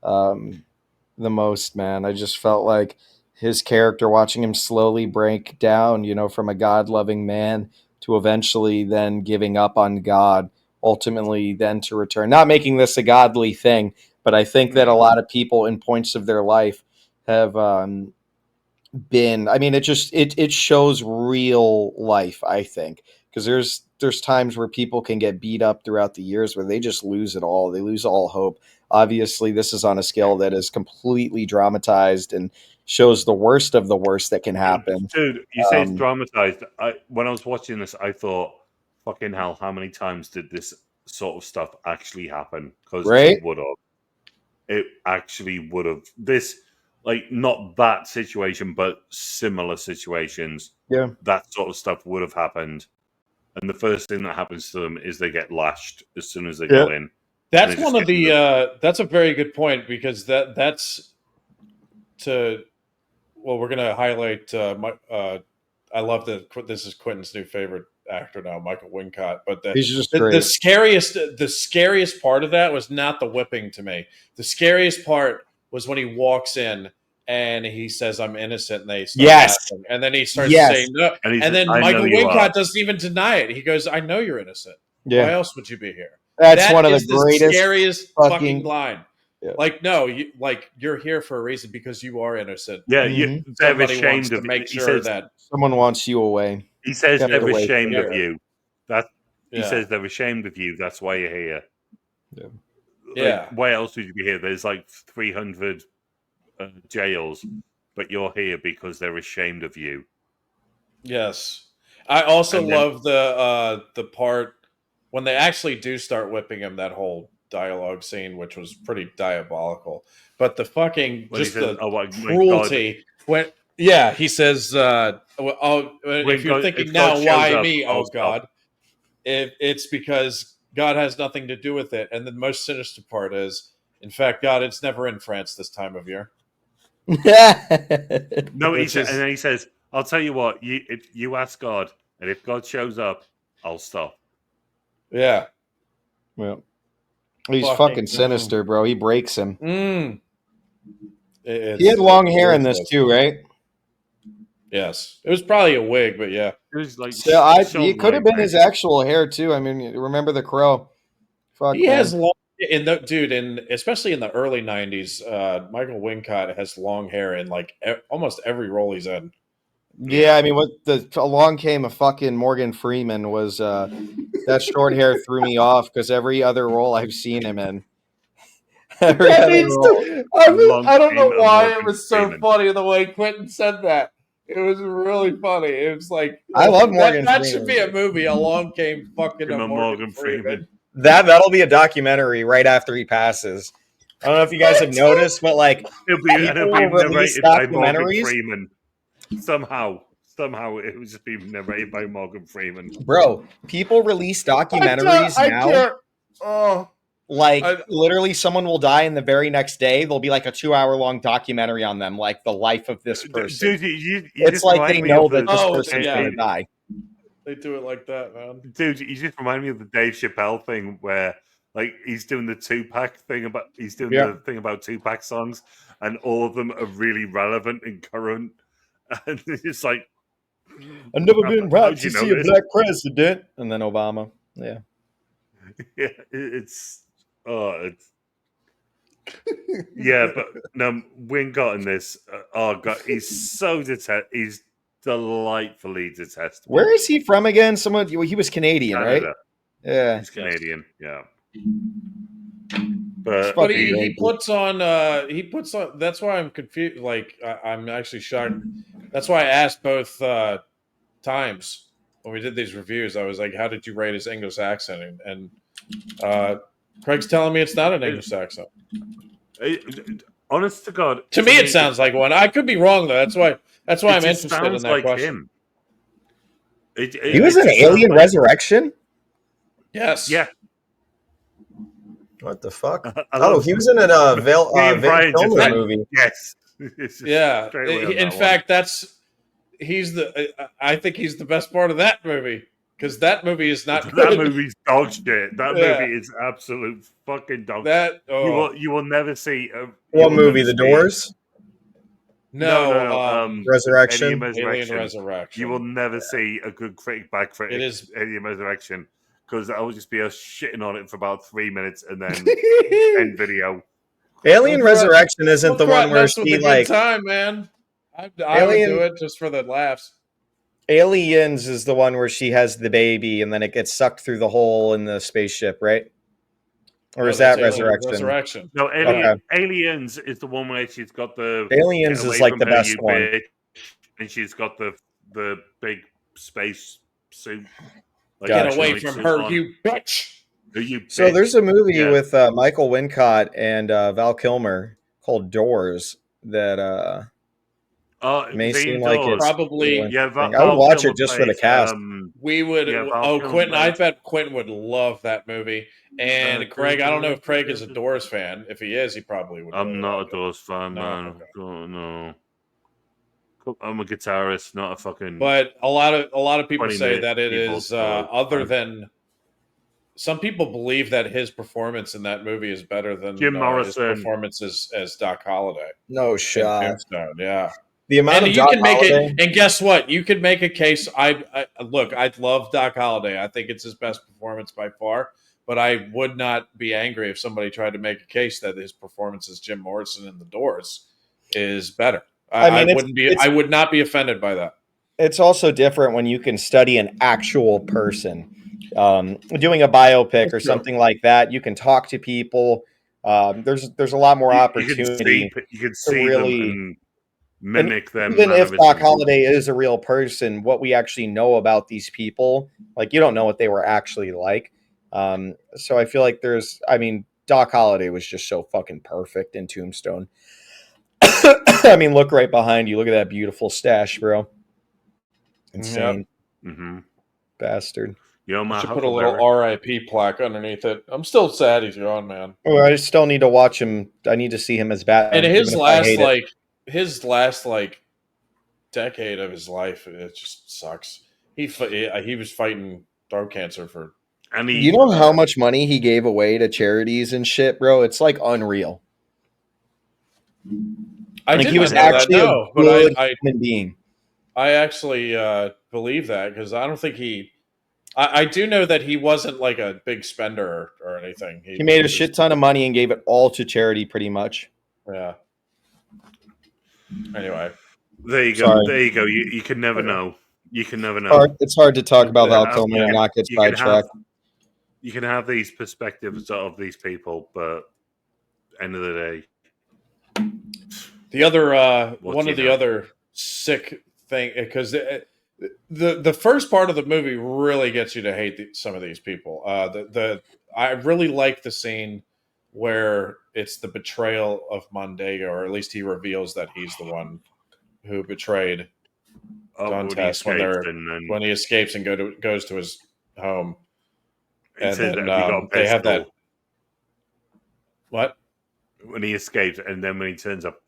the most, man. I just felt like his character, watching him slowly break down, from a God-loving man to eventually then giving up on God, ultimately then to return. Not making this a godly thing, but I think that a lot of people in points of their life have been. I mean, it shows real life, I think, because there's times where people can get beat up throughout the years where they just lose it all. They lose all hope. Obviously, this is on a scale that is completely dramatized and shows the worst of the worst that can happen. Dude, you say it's dramatized. When I was watching this, I thought, fucking hell, how many times did this sort of stuff actually happen? Because Right? it would have. It actually would have. This, like, not that situation, but similar situations. Yeah. That sort of stuff would have happened. And the first thing that happens to them is they get lashed as soon as they go in. That's one of the. That's a very good point because that's to. Well, we're gonna highlight. I love that this is Quentin's new favorite actor now, Michael Wincott. But He's just the great. scariest part of that was not the whipping to me. The scariest part was when he walks in and he says, "I'm innocent," and they start laughing. And then he starts saying no, and then Michael Wincott doesn't even deny it. He goes, "I know you're innocent. Yeah. Why else would you be here?" That's one of the greatest scariest fucking line. Yeah. Like, no, you're here for a reason because you are innocent. Yeah, they're Somebody ashamed wants to of make he sure says, that someone wants you away. He says Kept they're away ashamed from of you. you. He says they're ashamed of you. That's why you're here. Yeah. Yeah. Why else would you be here? There's like 300 jails, but you're here because they're ashamed of you. Yes. I also And then- love the part when they actually do start whipping him, that whole dialogue scene, which was pretty diabolical. But the fucking When he just says, the "Oh my cruelty when he says, if you're thinking if now, God shows why up, me? I'll Oh stop." God. It's because God has nothing to do with it. And the most sinister part is, in fact, God, it's never in France this time of year. No, Which and is- then he says, "I'll tell you what. If you ask God, and if God shows up, I'll stop." Yeah. Well, he's Fucking- fucking sinister, bro. He breaks him. He had long hair in this too, right? Yes, it was probably a wig, but yeah. It was like So it could have been right his actual hair too. I mean, remember the Crow? Fuck, He man. has long especially in the early '90s. Michael Wincott has long hair in like almost every role he's in. Yeah, I mean, along came a fucking Morgan Freeman was that short hair threw me off because every other role I've seen him in. I don't know why Morgan it was so Freeman. funny the way Quentin said that. It was really funny. It was like I love Morgan That Freeman. should be a movie. Along came fucking a Morgan Freeman. That'll be a documentary right after he passes. I don't know if you guys have noticed, but like It'll be people will release narrated by Morgan documentaries. Freeman. Somehow it would just be narrated by Morgan Freeman. Bro, people release documentaries now. Literally, someone will die, and the very next day, there'll be like a 2-hour-long documentary on them, like the life of this person. Dude, you It's just like remind they me know of that this Oh, person's yeah. going to die. They do it like that, man. Dude, you just remind me of the Dave Chappelle thing where like he's doing the Tupac thing about the thing about Tupac songs, and all of them are really relevant and current. And it's like, I've never been how'd right you to know see a this? black president, and then Obama. Yeah. Yeah, it's yeah, but no, Wincott in this. Oh god, he's so he's delightfully detestable. Where is he from again? He was Canadian, Canada. right? Yeah. He's Canadian. Yeah. It's But But fucking he great. puts on that's why I'm confused. Like I'm actually shocked. That's why I asked both times when we did these reviews, I was like, "How did you rate his English accent?" And Craig's telling me it's not an English accent. Honest to God, To me, it sounds like one. I could be wrong though. That's why I'm just interested in sounds that like question. him. He was in Alien Resurrection? Yes. Yeah. What the fuck? I Oh, love- he was in a Val Brian just Kilmer went, movie. Yes. Yeah. Straight away on In that fact, I think he's the best part of that movie because that movie is not one. good. That movie's dog shit. That Yeah. movie is absolute fucking dog shit. That You will never see. What movie? The Doors? No. Resurrection? Alien Resurrection. You will never see a good critic, bad critic. It is Alien Resurrection, because I will just be shitting on it for about 3 minutes and then end video. Alien Resurrection isn't the one where that's she with a like good time, man. I would Alien- do it just for the laughs. Aliens is the one where she has the baby and then it gets sucked through the hole in the spaceship, right? Or is that that's Alien Resurrection? Resurrection. No, Okay. Aliens is the one where she's got the Aliens get away is like from the her, best you one. bitch, and she's got the big space suit. Like, Gotcha. Get away like, from suit her, on. you bitch. You So bitch. there's a movie Yeah. with Michael Wincott and Val Kilmer called Doors that may the seem like Indoors. it's Probably- really Yeah, interesting. I would watch it just for the cast. We would. Val Kilmer Quentin! I plays- bet Quentin would love that movie. And Craig, I don't know if Craig is a Doors fan. If he is, he probably would. I'm really not like a Doors fan, No, man. okay. Oh, no. I'm a guitarist, not a fucking. But a lot of people 20 say minute that it keyboard is solo. other than some people believe that his performance in that movie is better than Jim his Morrison. performance as Doc Holliday. No in shot. Tombstone. Yeah. The amount And of you Doc can make Holliday, it. And guess what? You could make a case. I look. I love Doc Holliday. I think it's his best performance by far. But I would not be angry if somebody tried to make a case that his performance as Jim Morrison in The Doors is better. I wouldn't be. I would not be offended by that. it's also different when you can study an actual person. Doing a biopic or true. something like that, you can talk to people. There's a lot more opportunity. You can see really- them and mimic them. Even if Doc mannerisms. Holliday is a real person, what we actually know about these people, like you don't know what they were actually like. So I feel like Doc Holliday was just so fucking perfect in Tombstone. I mean, look right behind you. Look at that beautiful stash, bro. Insane bastard. Yo, my I should put a little RIP plaque underneath it. I'm still sad he's gone, man. Oh, I still need to watch him. I need to see him as Batman. And his even if I hate it. last decade of his life, it just sucks. He was fighting throat cancer for. And You know how much money he gave away to charities and shit, bro? It's like unreal. I Like did he was not know actually that, a no, good but human being. I actually believe that because I don't think he. I do know that he wasn't like a big spender or anything. He made a shit ton of money and gave it all to charity, pretty much. Yeah. Anyway, there you go. Sorry. There you go. You can never know. You can never know. It's hard to talk about Val Yeah, Kilmer and not get you can sidetracked. You can have these perspectives of these people, but end of the day, the other What's one he of the know? other sick thing because the first part of the movie really gets you to hate some of these people. I really like the scene where it's the betrayal of Mondego, or at least he reveals that he's the one who betrayed Dantes when he escapes and goes to his home. And says, then, "Have you got a they have that. pistol?" What? When he escapes, and then when he turns up,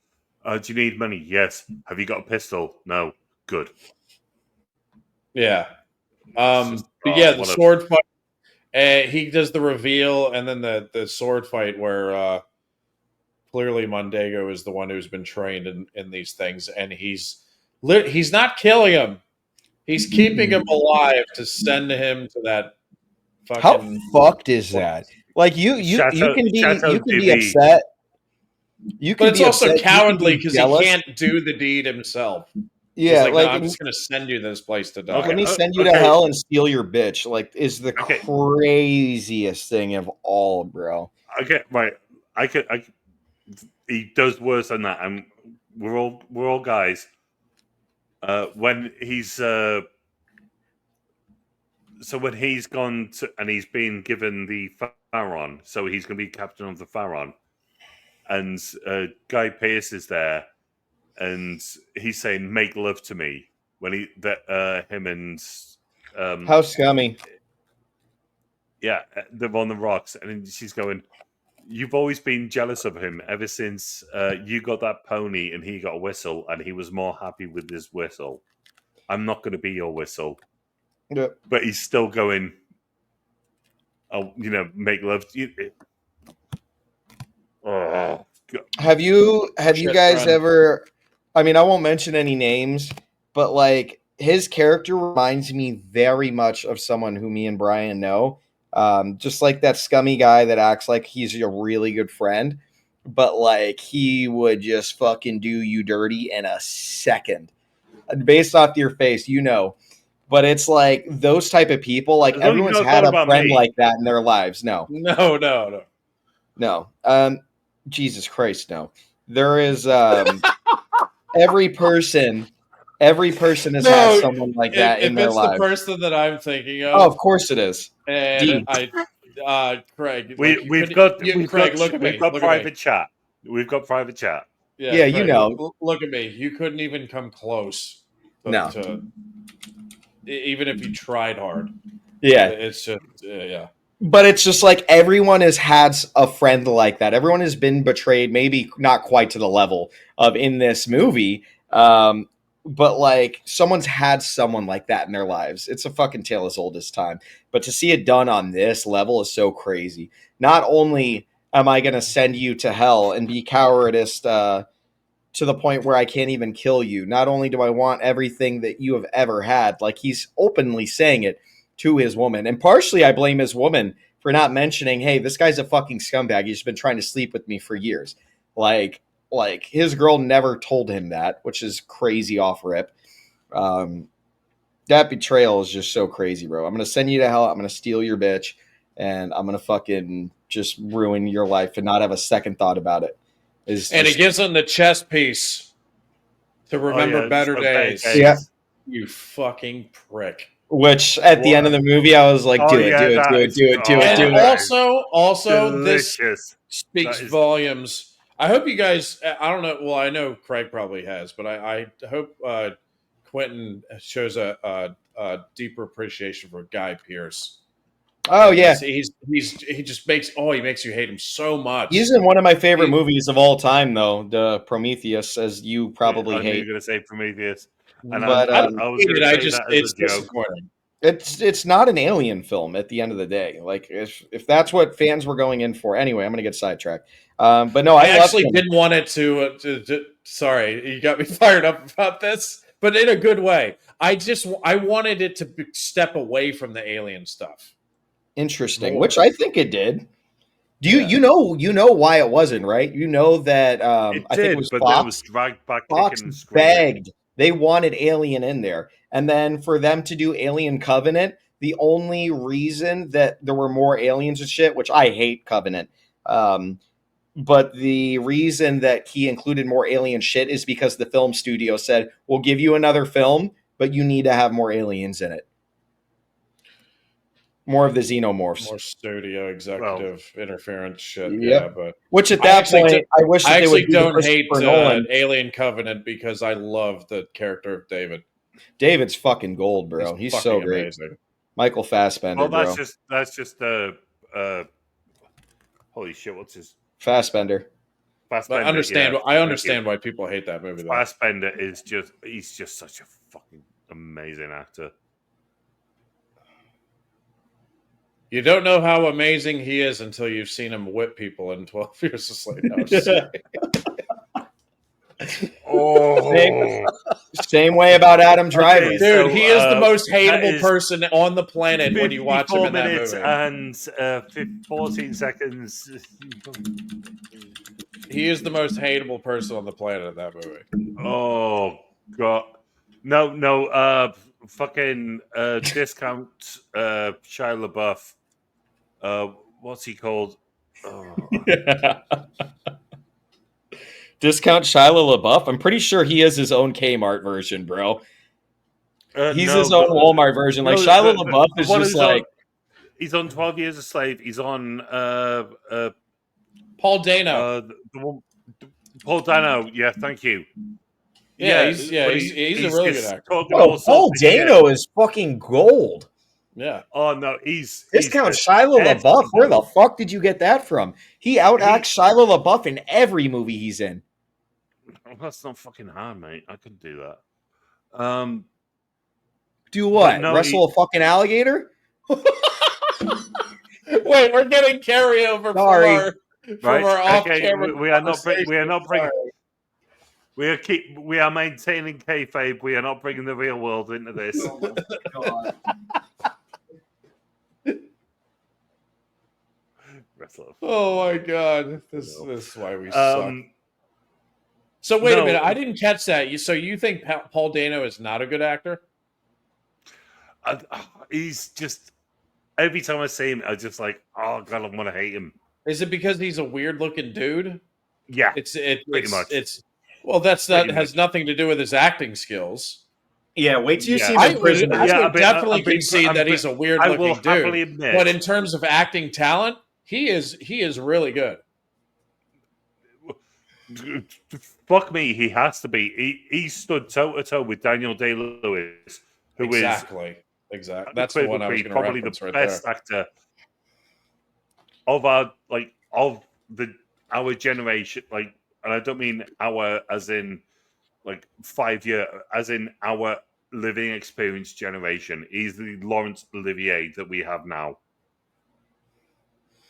do you need money? Yes. Have you got a pistol? No. Good. Yeah. Just, But yeah, the what a- sword fight. He does the reveal, and then the sword fight where clearly Mondego is the one who's been trained in these things, and he's not killing him. He's keeping him alive to send him to that How fucking. fucked is that? Like you can be upset. You can But it's be also upset. You can cowardly be because he jealous. can't do the deed himself. Yeah, He's like, no, I'm just going to send you to this place to die. let me send you to hell and steal your bitch. Like, is the craziest thing of all, bro. Okay, right. He does worse than that, and we're all guys. When he's So when he's gone to, and he's been given the Pharaon, so he's going to be captain of the Pharaon, and Guy Pearce is there, and he's saying "make love to me" when him and How scummy. they're on the rocks, and then she's going, "You've always been jealous of him ever since you got that pony and he got a whistle, and he was more happy with his whistle. I'm not going to be your whistle." Yeah. But he's still going, "Oh, make love to you." Oh, God. Have you Shit, guys friend. ever? I mean, I won't mention any names, but like his character reminds me very much of someone who me and Brian know. Just like that scummy guy that acts like he's a really good friend, but like he would just fucking do you dirty in a second, based off your face, But it's like those type of people. Like As long as you everyone's know it's had not a about friend me. like that in their lives. No. No. Jesus Christ, no. There is every person has had someone like that if in their it's lives. the person that I'm thinking Oh, of, of course it is. and Deep. Craig, We've got Craig, look at me. Look at me. private chat. We've got private chat. Yeah, Craig, look at me. You couldn't even come close. No. Even if you tried hard. Yeah. It's just yeah. But it's just like everyone has had a friend like that. Everyone has been betrayed, maybe not quite to the level of in this movie. But like someone's had someone like that in their lives. It's a fucking tale as old as time. But to see it done on this level is so crazy. Not only am I going to send you to hell and be cowardice to the point where I can't even kill you. Not only do I want everything that you have ever had, like he's openly saying it to his woman. And partially I blame his woman for not mentioning, hey, this guy's a fucking scumbag. He's been trying to sleep with me for years. Like his girl never told him that, which is crazy off rip. That betrayal is just so crazy, bro. I'm going to send you to hell. I'm going to steal your bitch and I'm going to fucking just ruin your life and not have a second thought about it. It gives him the chess piece to remember better days. Yeah. You fucking prick. Which at the end of the movie, I was like, do it. And also, this Delicious. speaks volumes. I hope you guys. I don't know. Well, I know Craig probably has, but I hope Quentin shows a deeper appreciation for Guy Pearce. Oh yeah, he just makes you hate him so much. He's in one of my favorite movies of all time, though, the Prometheus, as you probably hate. You're going to say Prometheus, and but I was going to say that as it's a joke. disappointing. It's not an alien film at the end of the day. Like if that's what fans were going in for, anyway, I'm going to get sidetracked. But no, I actually didn't want it to. Sorry, you got me fired up about this, but in a good way. I wanted it to step away from the alien stuff. Interesting, which I think it did. Do you know why it wasn't, right? You know that I think it was Fox. Then it was dragged back. Fox begged. They wanted Alien in there, and then for them to do Alien Covenant, the only reason that there were more aliens and shit, which I hate Covenant, but the reason that he included more alien shit is because the film studio said, "We'll give you another film, but you need to have more aliens in it." More of the xenomorphs. More studio executive interference shit. Yep. Yeah, but which at that point, I wish I they would don't hate Nolan. Alien Covenant because I love the character of David. David's fucking gold, bro. He's so great. Amazing. Michael Fassbender, that's just holy shit, what's his Fassbender. But I understand why people hate that movie. Fassbender he's just such a fucking amazing actor. You don't know how amazing he is until you've seen him whip people in 12 Years a Slave. No, same way about Adam Driver. Okay, dude, he is the most hateable person on the planet when you watch him in that movie. And 14 seconds. He is the most hateable person on the planet in that movie. Oh, God. No, fucking discount Shia LaBeouf. What's he called? Oh. Discount Shia LaBeouf? I'm pretty sure he has his own Kmart version, bro. He's No, his own but- Walmart version. Like no, Shia the- LaBeouf the is one just who's like he's on 12 Years a Slave. He's on Paul Dano. the one, Paul Dano. Yeah, thank you. He's when a really good just actor. talking all oh, Paul sorts of shit. Dano is fucking gold. Yeah. Oh no, he's Discount the Shia best. LaBeouf. Where the fuck did you get that from? He outacts Shia LaBeouf in every movie he's in. Oh, that's not fucking hard, mate. I couldn't do that. Do what? no, Wrestle a fucking alligator? Wait, we're getting carryover Sorry. from our off-camera. Okay, we are not bringing. Sorry. We are maintaining kayfabe. We are not bringing the real world into this. Wrestler. Oh my god, this is why we suck. So wait a no. minute, I didn't catch that. So you think Paul Dano is not a good actor? He's just every time I see him, I just like, oh god, I want to hate him. Is it because he's a weird-looking dude? Yeah, Pretty much. That has nothing to do with his acting skills. Yeah, wait till you Yeah. see him in prison. I would definitely I'm being- concede I'm that being- he's a I will weird-looking happily dude. admit. But in terms of acting talent, he is really good. Fuck me, he has to be. He stood toe to toe with Daniel Day-Lewis, who is Exactly. That's the one I was going to probably reference the right best there. actor of our generation. Like, and I don't mean our as in like 5 year, as in our living experience generation. He's the Laurence Olivier that we have now,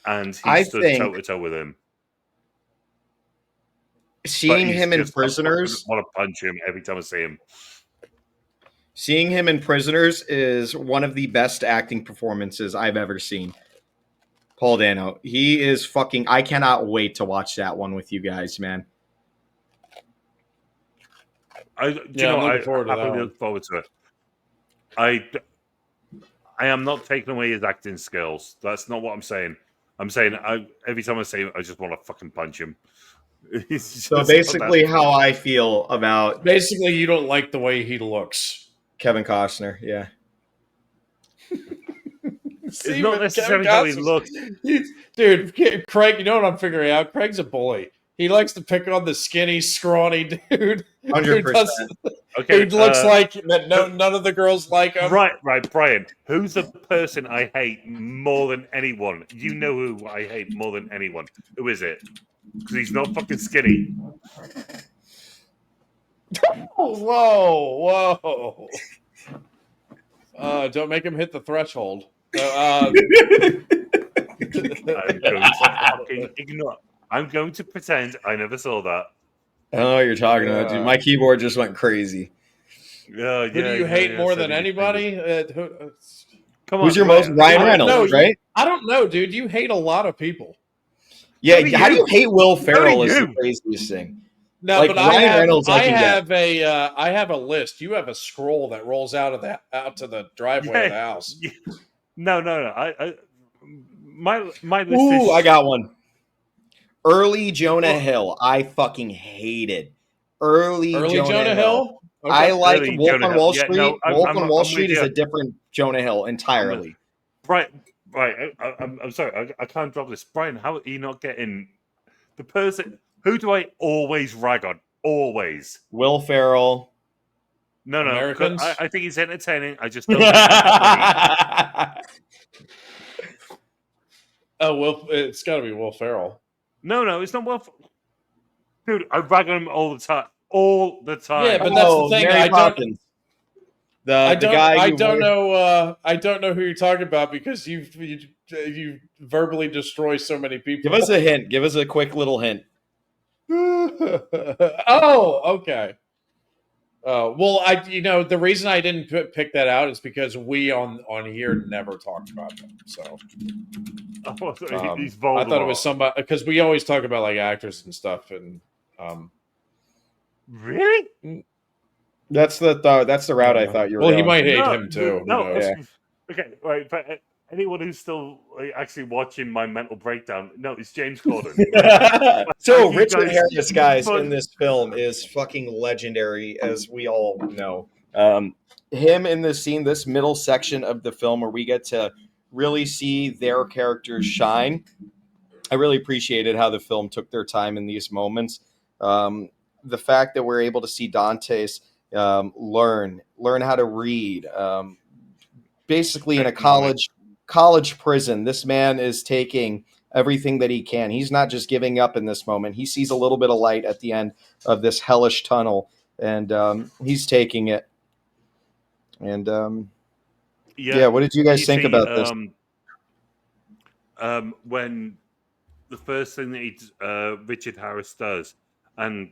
and he stood toe to toe with him. Seeing him in I Prisoners, want to punch him every time I see him. seeing him in Prisoners is one of the best acting performances I've ever seen. Paul Dano, he is fucking. I cannot wait to watch that one with you guys, man. I look forward to it. I am not taking away his acting skills. That's not what I'm saying. I'm saying every time I see him, I just want to fucking punch him. So basically, how I feel about Basically, you don't like the way he looks. Kevin Costner, yeah. It's not necessarily how he looks. Dude, Craig, you know what I'm figuring out? Craig's a bully. He likes to pick on the skinny, scrawny dude. 100%. Okay, Who looks like that none of the girls like him. Right, Brian. Who's the person I hate more than anyone? You know who I hate more than anyone. Who is it? Because he's not fucking skinny. Whoa. Don't make him hit the threshold. I'm going to fucking ignore. I'm going to pretend I never saw that. I don't know what you're talking about, dude. My keyboard just went crazy. Who do you hate more than anybody? Come on, Who's your most Ryan Reynolds, right? I don't know, dude. You hate a lot of people. Yeah, how do you hate Will Ferrell is you? the craziest thing. No, Like, but Ryan Reynolds, I have a list. You have a scroll that rolls out to the driveway of the house. Yeah. No. My list Ooh, is. I got one. Early Jonah Hill, I fucking hated. Early Jonah Hill. Okay. I like Early Wolf Jonah on Hill. Wall Yeah, Street. no, Wolf I'm on Wall with Street is you. a different Jonah Hill entirely. Right. I'm sorry. I can't drop this. Brian, how are you not getting the person? Who do I always rag on? Always. Will Ferrell. No. Americans? I think he's entertaining. I just don't think he's funny. Oh, it's got to be Will Ferrell. No, it's not Will. Dude, I rag on him all the time. All the time. Yeah, but that's the thing. Mary Poppins. I don't know who you're talking about because you verbally destroy so many people. Give us a hint. Give us a quick little hint. Oh, okay. Well, the reason I didn't pick that out is because we on here never talked about them. So He's I thought it was somebody because we always talk about like actors and stuff. And really, that's the route I thought you were. Well, going. he might hate him too. No, Yeah. Okay, right. But anyone who's still actually watching my mental breakdown, no, it's James Corden. So You Richard guys- Harris, guys, but- in this film is fucking legendary, as we all know. Him in this scene, this middle section of the film where we get to really see their characters shine. I really appreciated how the film took their time in these moments. The fact that we're able to see Dante's learn how to read. Basically, in a college prison, this man is taking everything that he can. He's not just giving up in this moment. He sees a little bit of light at the end of this hellish tunnel, and he's taking it. And what did you guys think about this? When the first thing that Richard Harris does, and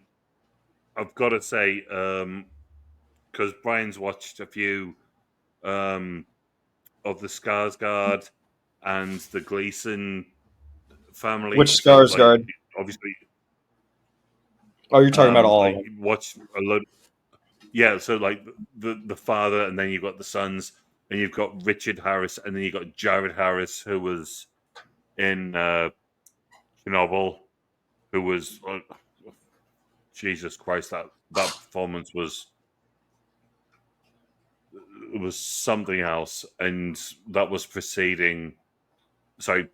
I've got to say, because Brian's watched a few of the Skarsgård and the Gleason family. Which Skarsgård? Like, obviously. Oh, you're talking about all of them. Watch a load. Yeah, so like the father, and then you've got the sons, and you've got Richard Harris, and then you've got Jared Harris, who was in Chernobyl, who was Jesus Christ, that performance was something else, and that was preceding. Sorry,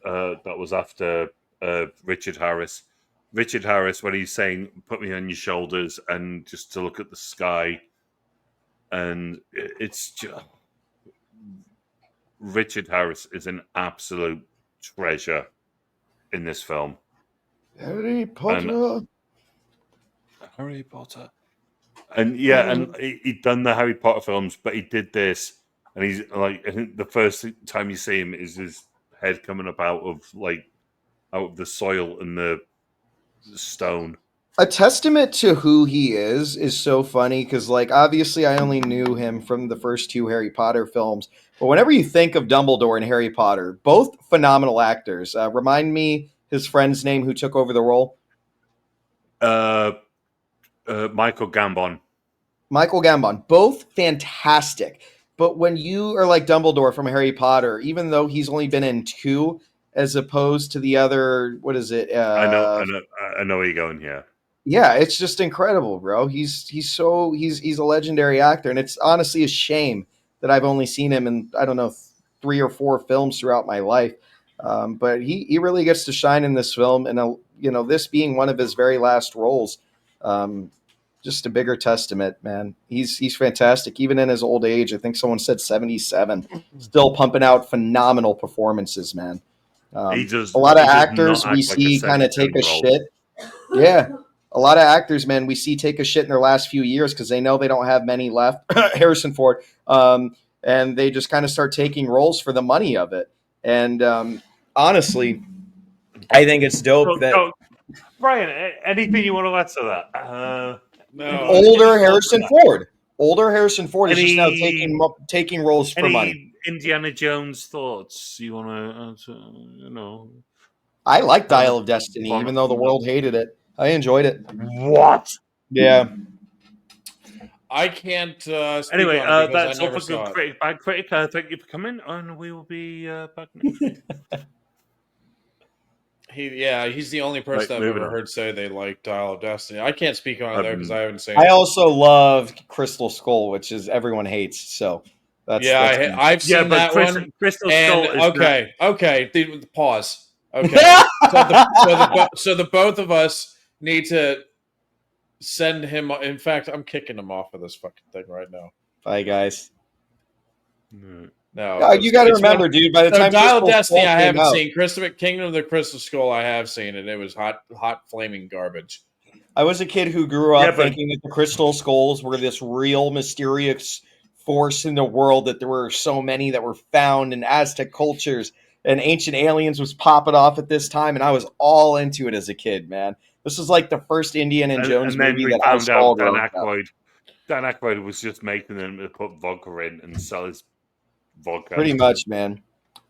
that was after Richard Harris. Richard Harris, when he's saying, "Put me on your shoulders," and just to look at the sky, and it's just Richard Harris is an absolute treasure in this film. Harry Potter. And yeah, and he'd done the Harry Potter films, but he did this, and he's like, I think the first time you see him is his head coming up out of the soil and the stone. A testament to who he is so funny because, like, obviously I only knew him from the first two Harry Potter films, but whenever you think of Dumbledore and Harry Potter, both phenomenal actors. Remind me his friend's name who took over the role. Michael Gambon. Michael Gambon, both fantastic. But when you are like Dumbledore from Harry Potter, even though he's only been in two, as opposed to the other, what is it? I know where you're going here. Yeah, it's just incredible, bro. He's a legendary actor, and it's honestly a shame that I've only seen him in, I don't know, 3 or 4 films throughout my life. But he really gets to shine in this film, and this being one of his very last roles. Just a bigger testament, man. He's fantastic, even in his old age. I think someone said 77, still pumping out phenomenal performances, man. A lot of actors we see kind of take a shit. Yeah, a lot of actors, man, we see take a shit in their last few years because they know they don't have many left. Harrison Ford, and they just kind of start taking roles for the money of it. And honestly, I think it's dope that Brian, anything you want to add to that? No. older Harrison Ford is just now taking roles for money. Indiana Jones thoughts you want to, I like Dial of Destiny, even though the world hated it. I enjoyed it. What? Yeah. I can't. Anyway, that's all for good critic. Bad critic. Thank you for coming, and we will be back next week. He's the only person I've ever heard say they like Dial of Destiny. I can't speak on it though because I haven't seen it. I also love Crystal Skull, which is everyone hates. So I've seen that one. Crystal Skull is okay. Pause. Okay. so the both of us need to send him. In fact, I'm kicking him off of this fucking thing right now. Bye, guys. No, you got to remember, dude. By the time Dial of Destiny, I haven't seen. Kingdom of the Crystal Skull, I have seen, and it was hot, flaming garbage. I was a kid who grew up thinking that the Crystal Skulls were this real mysterious force in the world. That there were so many that were found in Aztec cultures, and Ancient Aliens was popping off at this time, and I was all into it as a kid, man. This was like the first Indiana Jones movie that I saw. Dan Aykroyd was just making them to put vodka in and sell his vodka. Pretty much, man.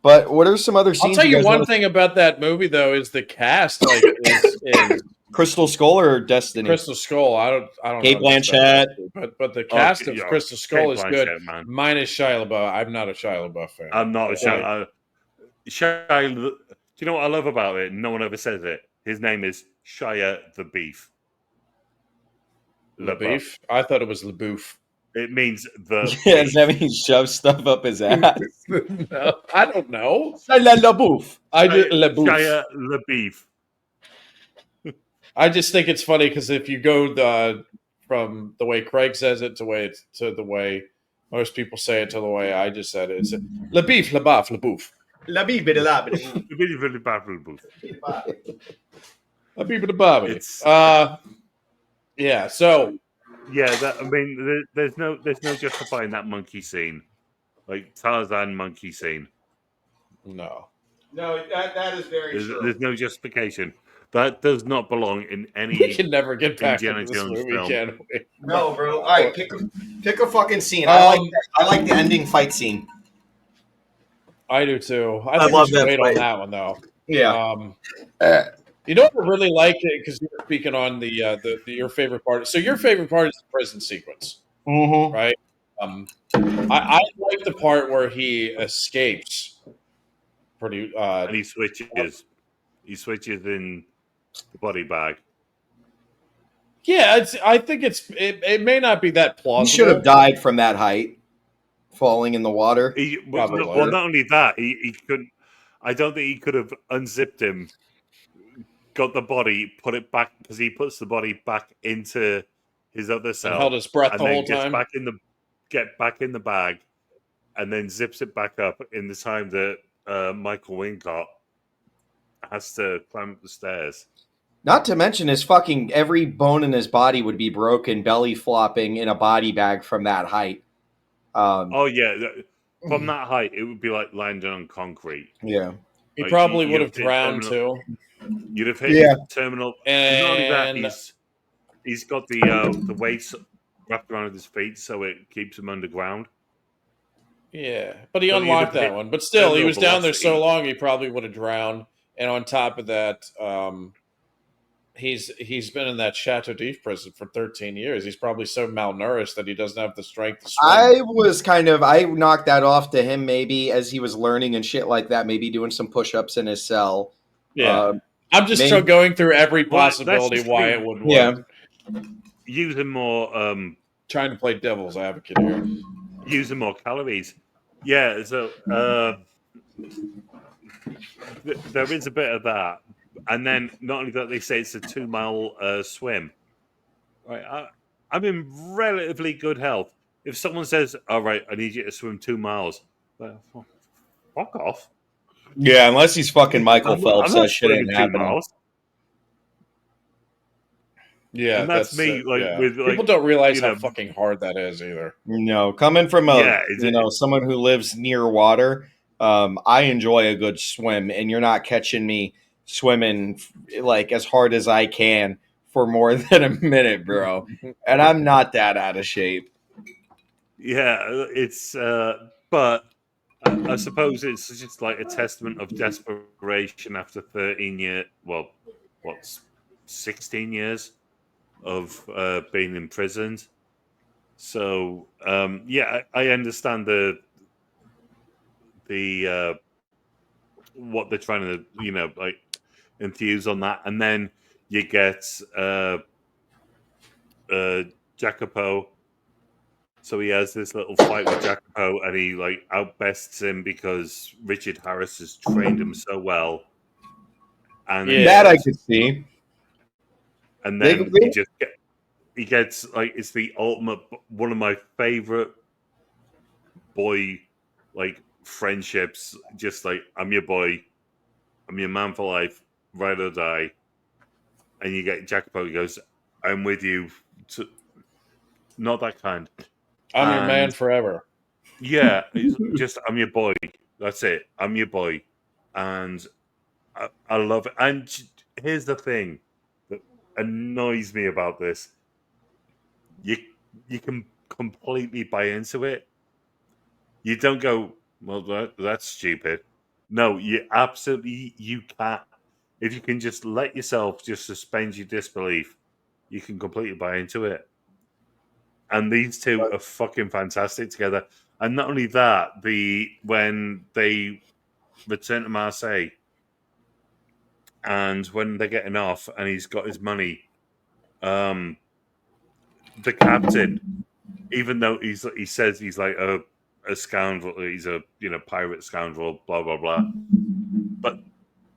But what are some other scenes? I'll tell you one thing about that movie, though, is the cast. Like, is Crystal Skull or Destiny? Crystal Skull. I don't. Kate Blanchett. But the cast of Crystal Skull is good. Man. Minus Shia LaBeouf. I'm not a Shia LaBeouf fan. I'm not a Shia. Do you know what I love about it? No one ever says it. His name is Shia the Beef. LaBeef? I thought it was LaBouf. It means the. Yeah, does that mean he shoves stuff up his ass? No, I don't know. La bouffe. I just LaBouf. Shia LaBeef. I just think it's funny because if you go from the way Craig says it to the way most people say it to the way I just said it, it's LaBeef, LaBaf, LaBouf. La bibe de la It's yeah. So yeah, I mean, there's no justifying that monkey scene, like Tarzan monkey scene. no. No, that is very There's no justification. That does not belong in any. We can never get back Indiana into this Jones movie, film. can we? No, bro. All right, pick a fucking scene. I like the ending fight scene. I do too. I I think love we should that wait fight. on that one though. Yeah. You know what I really like it because you're speaking on the your favorite part. So your favorite part is the prison sequence, Mm-hmm. right? I like the part where he escapes. Pretty. And he switches. He switches in the body bag. Yeah, I think it may not be that plausible. He should have died from that height, falling in the water. Well, Probably. not only that, he couldn't. I don't think he could have unzipped him, got the body, put it back because he puts the body back into his other cell, And held his breath and the then whole gets time. get back in the bag, and then zips it back up in the time that Michael Wincott has to climb up the stairs. Not to mention his fucking every bone in his body would be broken, belly flopping in a body bag from that height. Oh yeah, from that height, it would be like landing on concrete. Yeah. He Like, probably you would have hit drowned too. You'd have hit Yeah. terminal. And Not only that, he's got the weights wrapped around his feet, so it keeps him underground. yeah, but he So you'd unlocked have that hit one. But still, he terminal was down there so velocity. long, he probably would have drowned. And on top of that, he's been in that Chateau d'If prison for 13 years. He's probably so malnourished that he doesn't have the strength to swim. I knocked that off to him maybe as he was learning and shit like that, maybe doing some push-ups in his cell. Yeah. I'm just maybe- going through every Well, that's possibility just why me. it would work. Yeah. Using more, Trying to play devil's advocate here. using more calories. Yeah, so there is a bit of that, and then not only that, they say it's a 2-mile swim. Right, I'm in relatively good health. If someone says, "All right, I need you to swim 2 miles," fuck off. Yeah, unless he's fucking Michael Phelps, I'm not that shit ain't swimming 2 happening. miles. Yeah, And that's me, it, like, yeah. with, like, people don't realize you how know- fucking hard that is either. No, coming from someone who lives near water, I enjoy a good swim, and you're not catching me swimming like as hard as I can for more than a minute, bro. And I'm not that out of shape. Yeah, it's but I suppose it's just like a testament of desperation after 16 years of being imprisoned. So yeah, I understand the what they're trying to like enthuse on that, and then you get Jacopo. So he has this little fight with Jacopo, and he like outbests him because Richard Harris has trained him so well. And Yeah. That I could see. and then he gets like it's the ultimate one of my favorite boy like friendships. Just like I'm your boy, I'm your man for life, ride or die. And you get Jacopo. He goes, "I'm with you." Not that kind. I'm your man forever. Yeah, it's just I'm your boy. That's it. I'm your boy, and I love it. And here's the thing that annoys me about this: you can completely buy into it. You don't go, well, that's stupid. No, you can't. If you can just let yourself just suspend your disbelief, you can completely buy into it. And these two are fucking fantastic together. And not only that, when they return to Marseille and when they're getting off and he's got his money, the captain, even though he says he's like a scoundrel, he's a pirate scoundrel, blah blah blah, but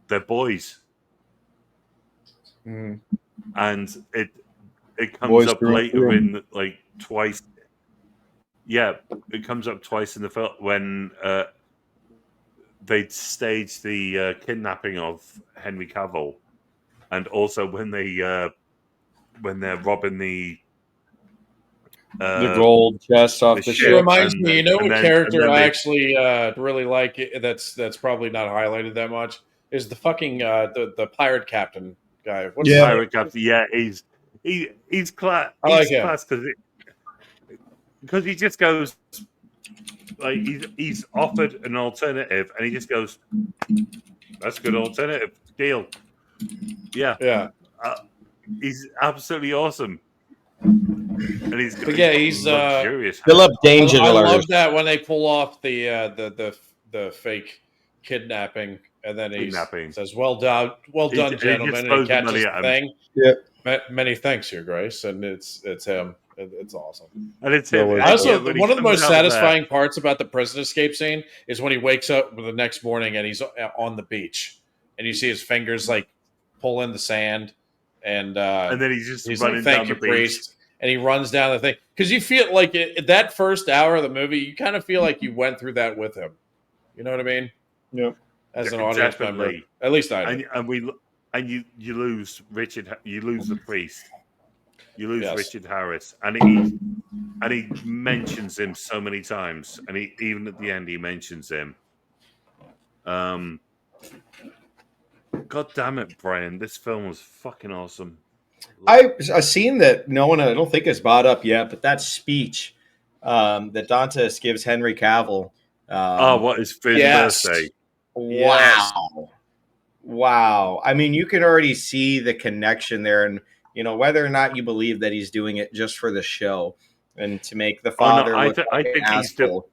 they're boys, Mhm. and it comes Boys up through and later through. in like twice. Yeah, it comes up twice in the film when they stage the kidnapping of Henry Cavill, and also when they're robbing the gold chest off the It ship, ship. reminds and me, you know and what then character I they actually really like? That's probably not highlighted that much. Is the fucking the pirate captain guy? What's his Yeah. name? pirate captain. Yeah, he's class. I like He's him. class because he just goes like he's offered an alternative, and he just goes, "That's a good alternative deal." Yeah, Yeah, he's absolutely awesome, and he's but he's yeah, got he's luxurious hair. Philip Danger I love Alert. that when they pull off the fake kidnapping, and then he Kidnapping. says, "Well He done, just gentlemen," and he throws the catches money the at him, thing. Yep. Many thanks, Your Grace, and it's him. It's awesome. and it's No him. worries. I And, yeah, also when he one of the comes most out of there, satisfying parts about the prison escape scene is when he wakes up the next morning and he's on the beach, and you see his fingers like pull in the sand, and and then he's just he's like, running "Thank down you, the beach. priest," and he runs down the thing because you feel like that first hour of the movie, you kind of feel like you went through that with him. You know what I mean? Yep. As an audience member, Definitely. at least I did. And you lose Richard. You lose the priest. You lose Yes. Richard Harris, and he mentions him so many times, and he even at the end he mentions him. God damn it, Brian! This film was fucking awesome. A scene that no one I don't think has brought up yet, but that speech that Dantes gives Henry Cavill. What is for his Yes. birthday? Yes. Wow. I mean, you can already see the connection there, and whether or not you believe that he's doing it just for the show and to make the father I look like think an asshole.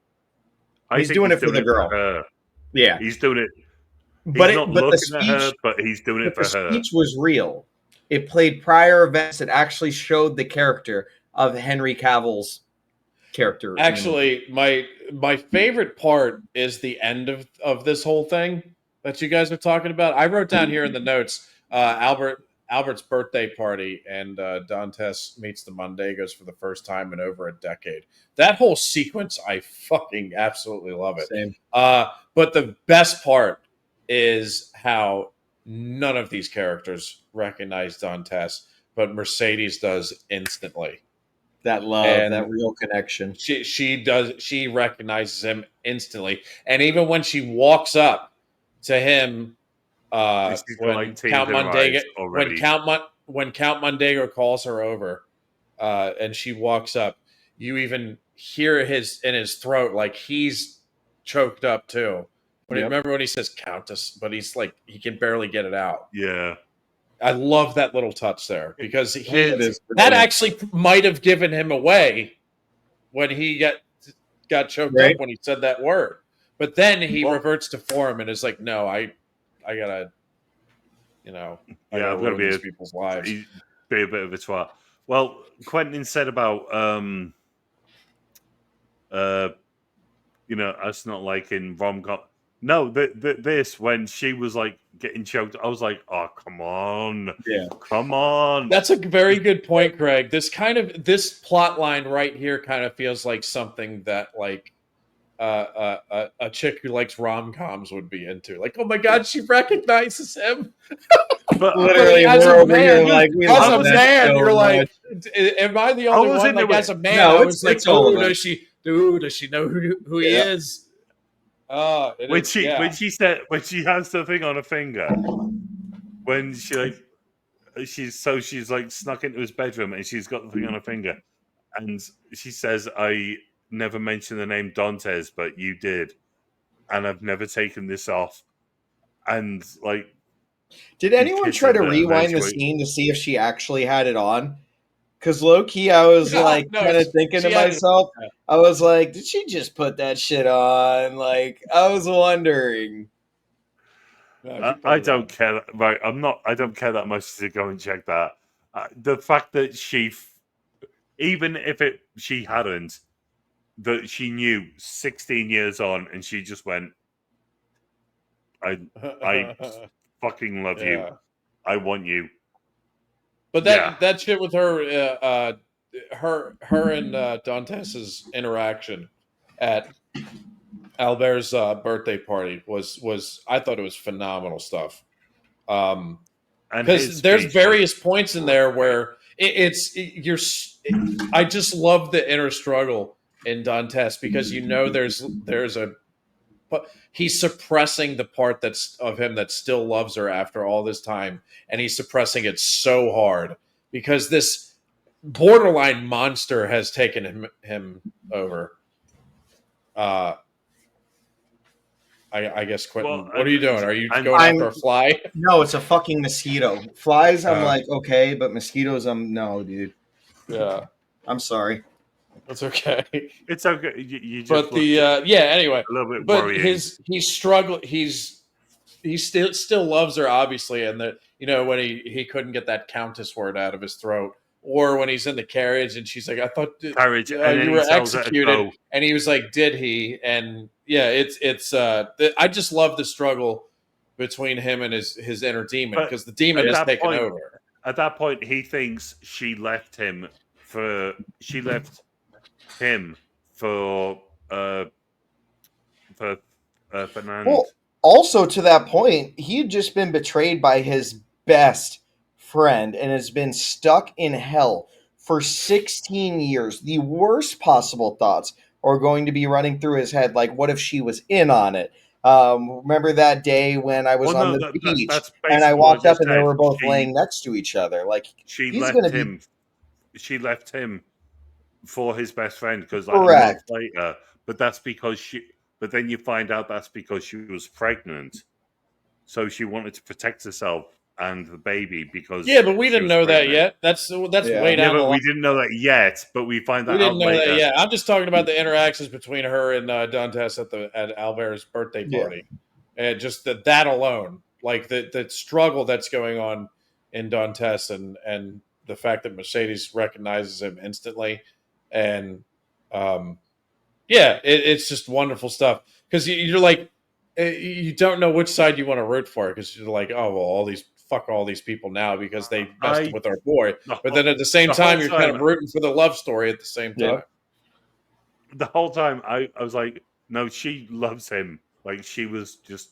he's doing it for the girl. her. Yeah, He's doing it. but He's not the looking speech, at her, but he's doing it but for the her. speech was real. It played prior events that actually showed the character of Henry Cavill's character. Actually, my favorite part is the end of this whole thing that you guys are talking about. I wrote down here in the notes Albert's birthday party, and Dantes meets the Mondegos for the first time in over a decade. That whole sequence, I fucking absolutely love it. Same. But the best part is how none of these characters recognize Dantes, but Mercedes does instantly. That love, And that real connection. she recognizes him instantly, and even when she walks up to him She's got, when like, tears Count in her eyes Mondego already. when Count Mondego calls her over and she walks up, you even hear in his throat like he's choked up too. Remember when he says Countess, but he's like he can barely get it out. Yeah. I love that little touch there because is that actually might have given him away when he got choked Right. up when he said that word. But then he reverts to form and is like, "No, I gotta, I gotta I've got to ruin these people's lives." be a bit of a twat. Well, Quentin said about us not liking rom-com. No, this when she was like getting choked, I was like, "Oh, come on, Yeah. come on." That's a very good point, Craig. This plot line right here kind of feels like something that like a chick who likes rom coms would be into. Like, oh my god, she recognizes him. But Literally, as we're a over here man, like we as love a that man, so you're like, much. am I the only was one? into Like, as it. a man, No, I was like, it's all oh, right. does she know who he Yeah. is? When she has the thing on her finger, when she's like snuck into his bedroom and she's got the thing on her finger, and she says, "I never mentioned the name Dantes, but you did, and I've never taken this off." And like, Did he anyone try kisses to her rewind the eventually. scene to see if she actually had it on? Because low key, I was like No, kind of thinking she to had it. myself, I was like, did she just put that shit on? Like, I was wondering. No, she put I it don't on. care. I don't care that much to go and check that. The fact that even if she hadn't, that she knew 16 years on, and she just went, I fucking love you. Yeah. I want you. But Yeah. that shit with her, her and Dantes's interaction at Albert's birthday party was I thought it was phenomenal stuff. And Because there's various points in there where I just love the inner struggle in Dantes because there's a but he's suppressing the part that's of him that still loves her after all this time, and he's suppressing it so hard because this borderline monster has taken him over. I guess Quentin, Well, what are you doing? Are you and- going after a fly? No, it's a fucking mosquito. Flies, I'm Oh. like, okay, but mosquitoes, no, dude. Yeah, I'm sorry. that's okay. It's okay. You just But anyway, a little bit but worrying. he's struggle he still loves her obviously, and that when he couldn't get that countess word out of his throat, or when he's in the carriage and she's like, I thought Carriage, and then you he were tells her to executed, go. and he was like, did he? And yeah, it's I just love the struggle between him and his inner demon, But because the demon at is that taken point- over. At that point, he thinks she left him for Fernand. Well, also to that point, he had just been betrayed by his best friend and has been stuck in hell for 16 years. The worst possible thoughts are going to be running through his head, like, what if she was in on it? Remember that day when I was Well, on no, the beach that's and I basically what walked up just and they said. were both She- laying next to each other? Like, She he's left gonna be- him. She left him for his best friend because a Correct. month later. But that's because she. But then you find out that's because she was pregnant, so she wanted to protect herself and the baby because Yeah, but we she didn't was know that pregnant. yet. That's Yeah. way Yeah, down the but line. we didn't know that yet. But we find that We didn't out know later. that yet. I'm just talking about the interactions between her and Dantes at Albert's birthday Yeah. party, and just that alone, like the struggle that's going on in Dantes, and the fact that Mercedes recognizes him instantly, and it's just wonderful stuff because you're like you don't know which side you want to root for because you're like, oh well, fuck all these people now because they messed with our boy. But then at the same time, you're kind of rooting for the love story at the same time. Yeah. The whole time I was like, no, she loves him. Like she was just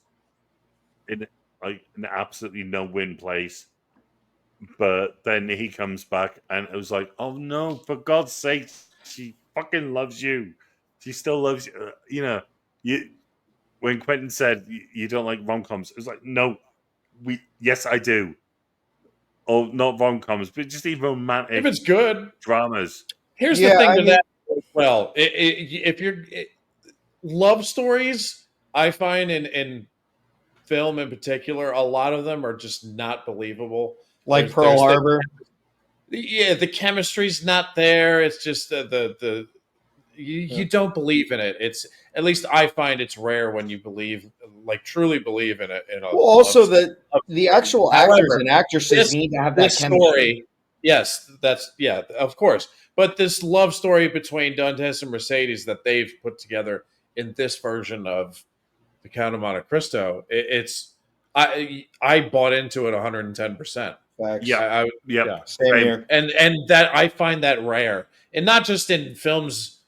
in like an absolutely no-win place. But then he comes back and it was like, oh no, for God's sake, she fucking loves you. She still loves you. You when Quentin said you don't like rom-coms, it was like, no, yes, I do. Or not rom-coms, but just even romantic If it's good, dramas. here's Yeah, the thing I to mean- that as well. If you're love stories, I find in film in particular, a lot of them are just not believable. Like There's Pearl Harbor. the chemistry's not there. It's just you don't believe in it. It's at least I find it's rare when you truly believe in it. Well, also love story. the actual However, actors and actresses need to have that this chemistry. story, yes, of course. But this love story between Dantes and Mercedes that they've put together in this version of the Count of Monte Cristo, I bought into it 110%. Facts. Yeah. Yeah. Same here. And that I find that rare, and not just in films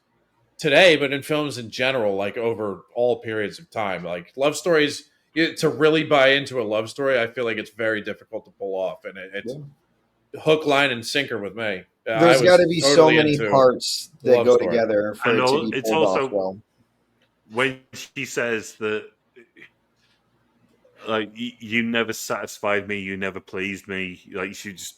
today, but in films in general, like over all periods of time. Like love stories, to really buy into a love story, I feel like it's very difficult to pull off, and it's hook, line, and sinker with me. There's got to be so totally many into parts that love go story. together for And it to be it's pulled also- off well. When she says that, like, you never satisfied me, you never pleased me, like she just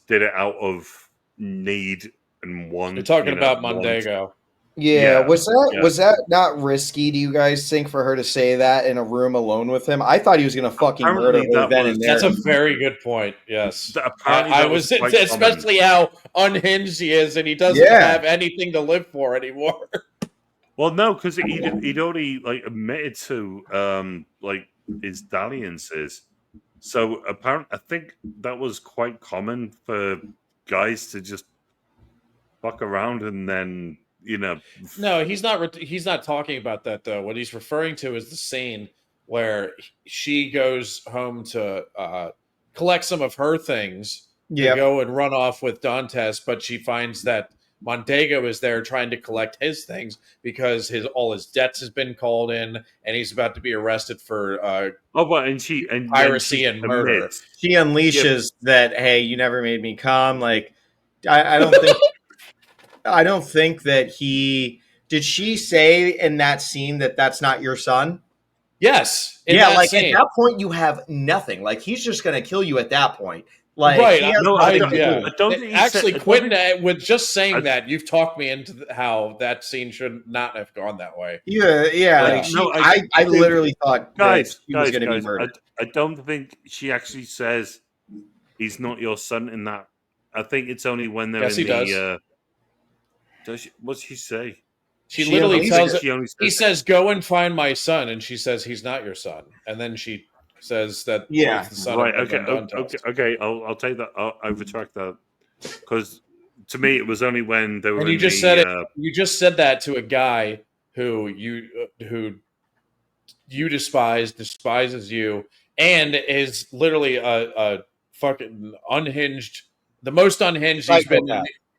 did it out of need and want. You're talking about want. Mondego. Yeah, Yeah, was yeah. that not risky? Do you guys think for her to say that in a room alone with him? I thought he was gonna fucking Apparently murder her that then was- and there. That's a very good point. Yes, Apparently I that was quite especially how unhinged he is, and he doesn't Yeah. have anything to live for anymore. Well, no, because he'd already like admitted to like his dalliances. So apparently, I think that was quite common for guys to just fuck around and then, No, he's not. He's not talking about that though. What he's referring to is the scene where she goes home to collect some of her things to Yep. go and run off with Dantes, but she finds that Montego is there trying to collect his things because all his debts has been called in, and he's about to be arrested for piracy and murder. admits- She unleashes that, hey, you never made me come. Like, I don't think I don't think that did she say in that scene that that's not your son? Yes, Yeah, like scene. at that point you have nothing. Like he's just gonna kill you at that point. Like right. he has I nothing to do. don't think he actually, said- Quentin, with just saying that, you've talked me into how that scene should not have gone that way. Yeah. Like, I literally thought guys, that he was going to be guys, murdered. I don't think she actually says he's not your son in that. I think it's only when they're Yes, in he the. What's she say? She literally tells it. She only He says, "Go and find my son," and she says, "He's not your son." And then she says that Yeah. it's the son right. of Okay. I'll take that. I'll retract that because to me it was only when they were. And you just said it. You just said that to a guy who you despises you, and is literally a fucking unhinged, the most unhinged he's been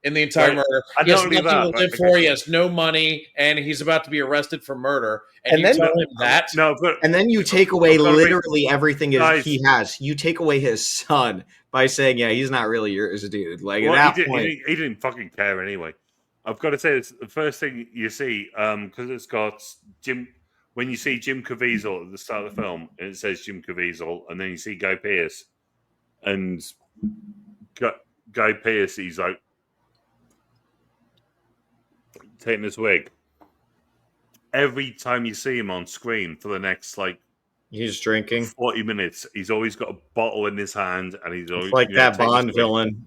in the entire murder. He has nothing to live for. He has no money, and he's about to be arrested for murder. And you tell him that. No, but and then you take away literally everything he has. You take away his son by saying, "Yeah, he's not really yours, dude." Like at that point, he didn't fucking care anyway. I've got to say, it's the first thing you see because it's got Jim. When you see Jim Caviezel at the start of the film, and it says Jim Caviezel, and then you see Guy Pearce, and Guy Pearce, he's like taking his wig. Every time you see him on screen for the next he's drinking 40 minutes, he's always got a bottle in his hand, and he's always like that Bond villain.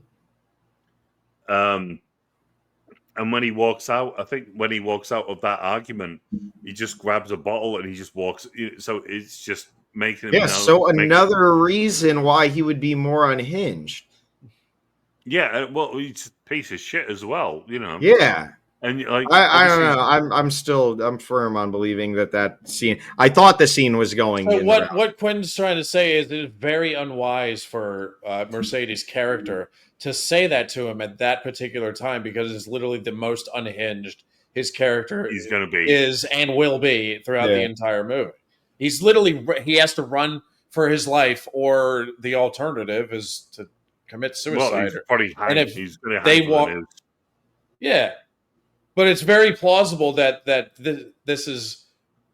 And when he walks out, I think when he walks out of that argument, he just grabs a bottle and he just walks. So it's just making him. Yeah. So another reason why he would be more unhinged. Yeah. Well, he's a piece of shit as well. Yeah. And I don't know. I'm firm on believing that scene. I thought the scene was going. So what Quinn's trying to say is it's very unwise for Mercedes' character to say that to him at that particular time, because it's literally the most unhinged his character is and will be throughout the entire movie. He's literally he has to run for his life, or the alternative is to commit suicide. And if he's they walk, yeah. But it's very plausible that this is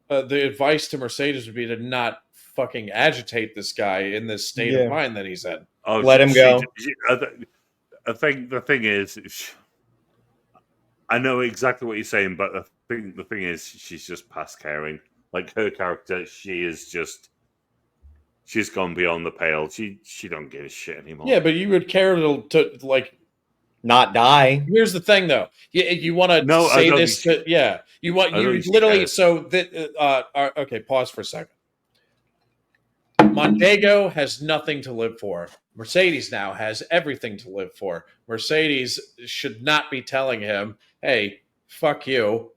the advice to Mercedes would be to not fucking agitate this guy in this state of mind that he's in. Oh, let him go. I think the thing is, I know exactly what you're saying, but the thing is, she's just past caring. Like her character, she's gone beyond the pale. She don't give a shit anymore. Yeah, but you would care to not die. Here's the thing, though. You want to say this to you want you literally so that okay. Pause for a second. Montego has nothing to live for. Mercedes now has everything to live for. Mercedes should not be telling him, "Hey, fuck you."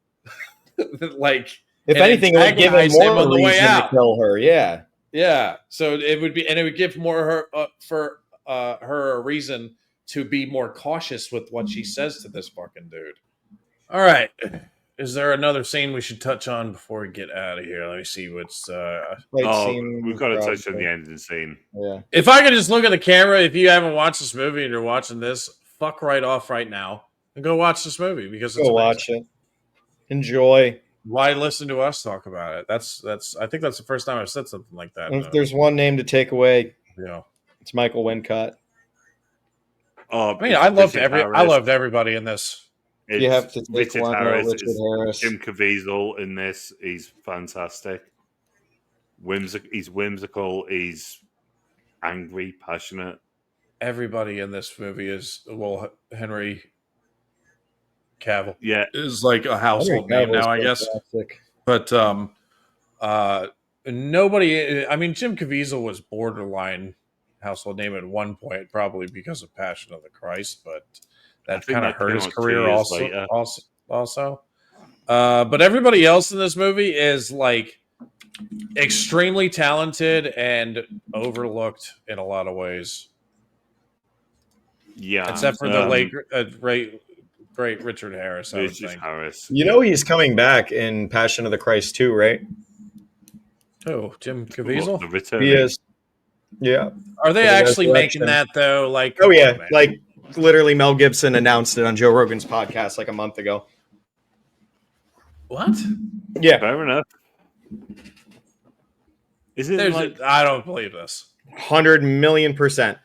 If anything, it would give him more reason to kill her. Yeah, yeah. So it would be, and it would give more her a reason to be more cautious with what she says to this fucking dude. All right. Is there another scene we should touch on before we get out of here? Let me see what's... we've got to touch on the ending scene. Yeah. If I could just look at the camera, if you haven't watched this movie and you're watching this, fuck right off right now and go watch this movie, because it's watch it. Enjoy. Why listen to us talk about it? That's. I think that's the first time I've said something like that. And if there's one name to take away, it's Michael Wincott. Oh, I mean, I loved everybody in this. You have to take Richard one. Harris, Richard Harris. Jim Caviezel in this. He's fantastic. He's whimsical. He's angry, passionate. Everybody in this movie is Henry Cavill. Yeah, is like a household name now, I guess. But nobody. I mean, Jim Caviezel was borderline household name at one point, probably because of Passion of the Christ, but I that think kind of that hurt came his out 2 career years also. later. But everybody else in this movie is like extremely talented and overlooked in a lot of ways, Yeah. except for the late great Richard Harris. I would Richard think. Harris. You know he's coming back in Passion of the Christ too, right? Oh, Jim What, Caviezel. the returning. He is. Yeah. Are they For the actually making resurrection. that though? Like, Oh come yeah, on, man. like literally Mel Gibson announced it on Joe Rogan's podcast like a month ago. What? Yeah, Fair enough. Is it I don't believe this. 100,000,000%.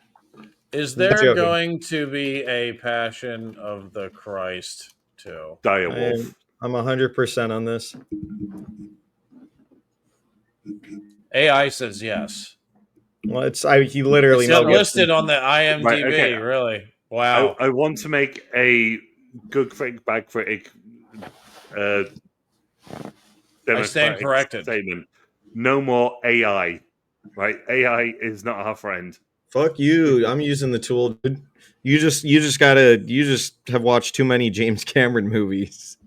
Is Not there joking. going to be a Passion of the Christ too? Direwolf? I'm 100% on this. AI says yes. Well, he literally It's Mel listed Gibson. on the IMDb. Right, okay. Really? Wow. I want to make a good critic, bad critic I stand democratic corrected. statement. No more AI. Right? AI is not our friend. Fuck you! I'm using the tool, dude. You just have watched too many James Cameron movies.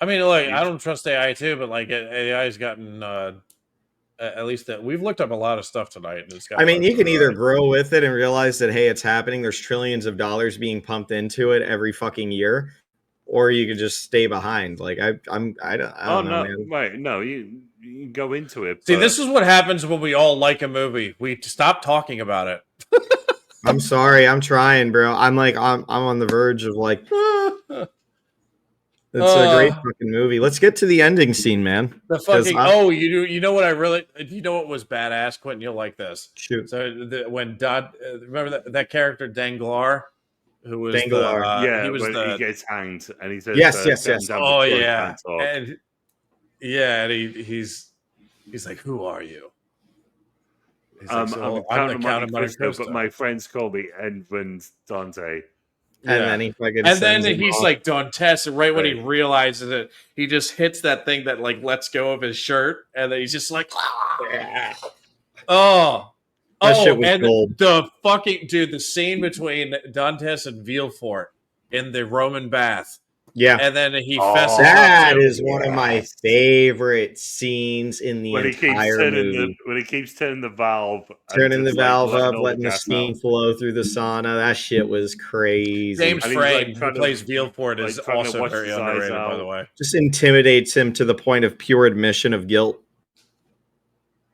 I mean, like, I don't trust AI too, but like AI's gotten at least that we've looked up a lot of stuff tonight. And it's got. I mean, you can either grow with it and realize that hey, it's happening. There's trillions of dollars being pumped into it every fucking year, or you could just stay behind. Like I don't know, man. Right? No, you go into it. See, this is what happens when we all like a movie. We stop talking about it. I'm sorry, I'm trying, bro. I'm on the verge of like. It's a great fucking movie. Let's get to the ending scene, man. The fucking you know what what was badass, Quentin? You'll like this. Shoot. So when remember that character Danglar, who was Danglar. he was he gets hanged and he says yes. Oh yeah, and he's like, who are you? He's like, I'm the Count of Monte Cristo, but my friends call me Edmund Dante. And then he's like Dantes, and right when he realizes it, he just hits that thing that like lets go of his shirt, and then he's just like, that shit was gold. The fucking dude, the scene between Dantes and Villefort in the Roman bath. Yeah, and then he fesses up. That is one of my favorite scenes in the entire movie. When he keeps turning the valve, turning the valve up, letting the steam flow through the sauna. That shit was crazy. James Frame, who plays Villefort, is also very underrated, by the way. Just intimidates him to the point of pure admission of guilt.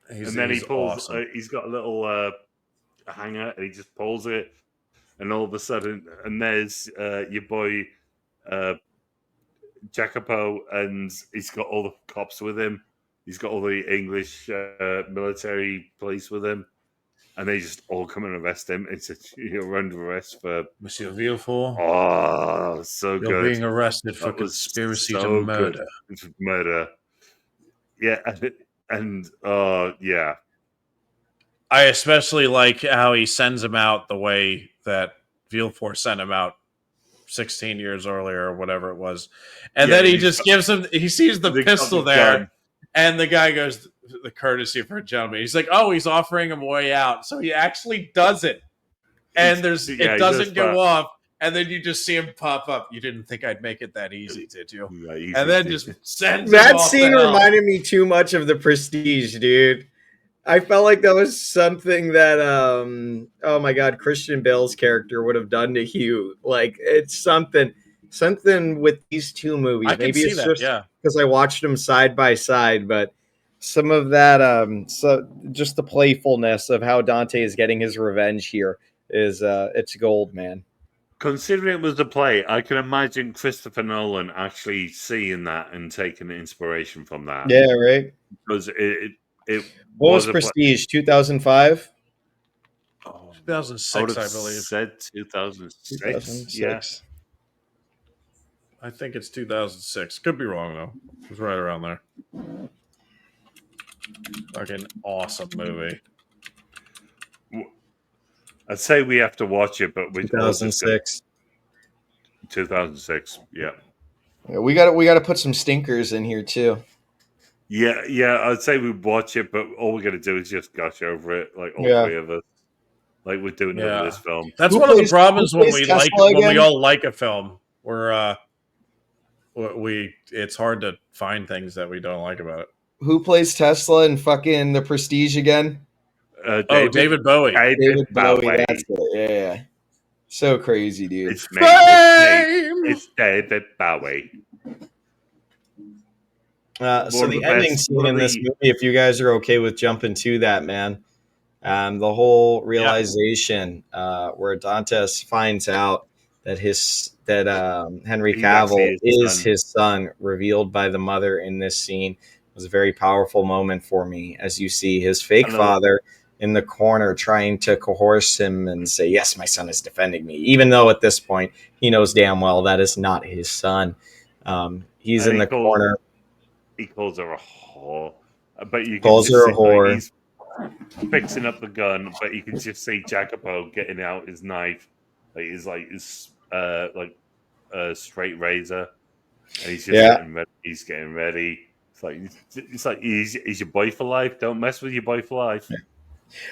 And then he pulls. Awesome. He's got a little hanger, and he just pulls it, and all of a sudden, and there's your boy. Jacopo, and he's got all the cops with him. He's got all the English military police with him, and they just all come and arrest him. It's you're under arrest for Monsieur Villefort. Oh, so good! You're being arrested for conspiracy to murder. Murder. Yeah, and yeah. I especially like how he sends him out the way that Villefort sent him out 16 years earlier or whatever it was. And then he just gives him, he sees the pistol there, and the guy goes, the courtesy for a gentleman. He's like, oh, he's offering him a way out. So he actually does it. And it doesn't go off. And then you just see him pop up. You didn't think I'd make it that easy, did you? And then just sends him off. That scene reminded me too much of The Prestige, dude. I felt like that was something that, oh my God, Christian Bale's character would have done to Hugh. Like, it's something with these two movies. Maybe it's just because I watched them side by side, but some of that, just the playfulness of how Dante is getting his revenge here is, it's gold, man. Considering it was the play, I can imagine Christopher Nolan actually seeing that and taking inspiration from that. Yeah, right. Because what was Prestige? 2005? 2006, I believe. Said 2006. Yeah. I think it's 2006. Could be wrong though. It was right around there. Fucking awesome movie. I'd say we have to watch it, but 2006. 2006. Yeah. We got to put some stinkers in here too. Yeah. I'd say we watch it, but all we're gonna do is just gush over it, like all Yeah. three of us, like we're doing over this film. That's Who one of the plays- problems who when plays we like Tesla when we again? all like a film. It's hard to find things that we don't like about it. Who plays Tesla in fucking The Prestige again? David Bowie. David Bowie. Bowie. That's it. Yeah. So crazy, dude. It's me. It's David Bowie. So One of the the ending best- scene one of in this the- movie, if you guys are okay with jumping to that, man, the whole realization where Dantes finds out that Henry He's actually Cavill his is son. his son, revealed by the mother in this scene, was a very powerful moment for me. As you see his fake I know. father in the corner trying to coerce him and say, "Yes, my son is defending me," even though at this point he knows damn well that is not his son. He's And in the corner. He calls her a whore, but you can Calls just her a see, like, whore. he's fixing up the gun, but you can just see Jacopo getting out his knife, his straight razor, and he's just Yeah. getting ready. He's getting ready. It's like he's your boy for life. Don't mess with your boy for life.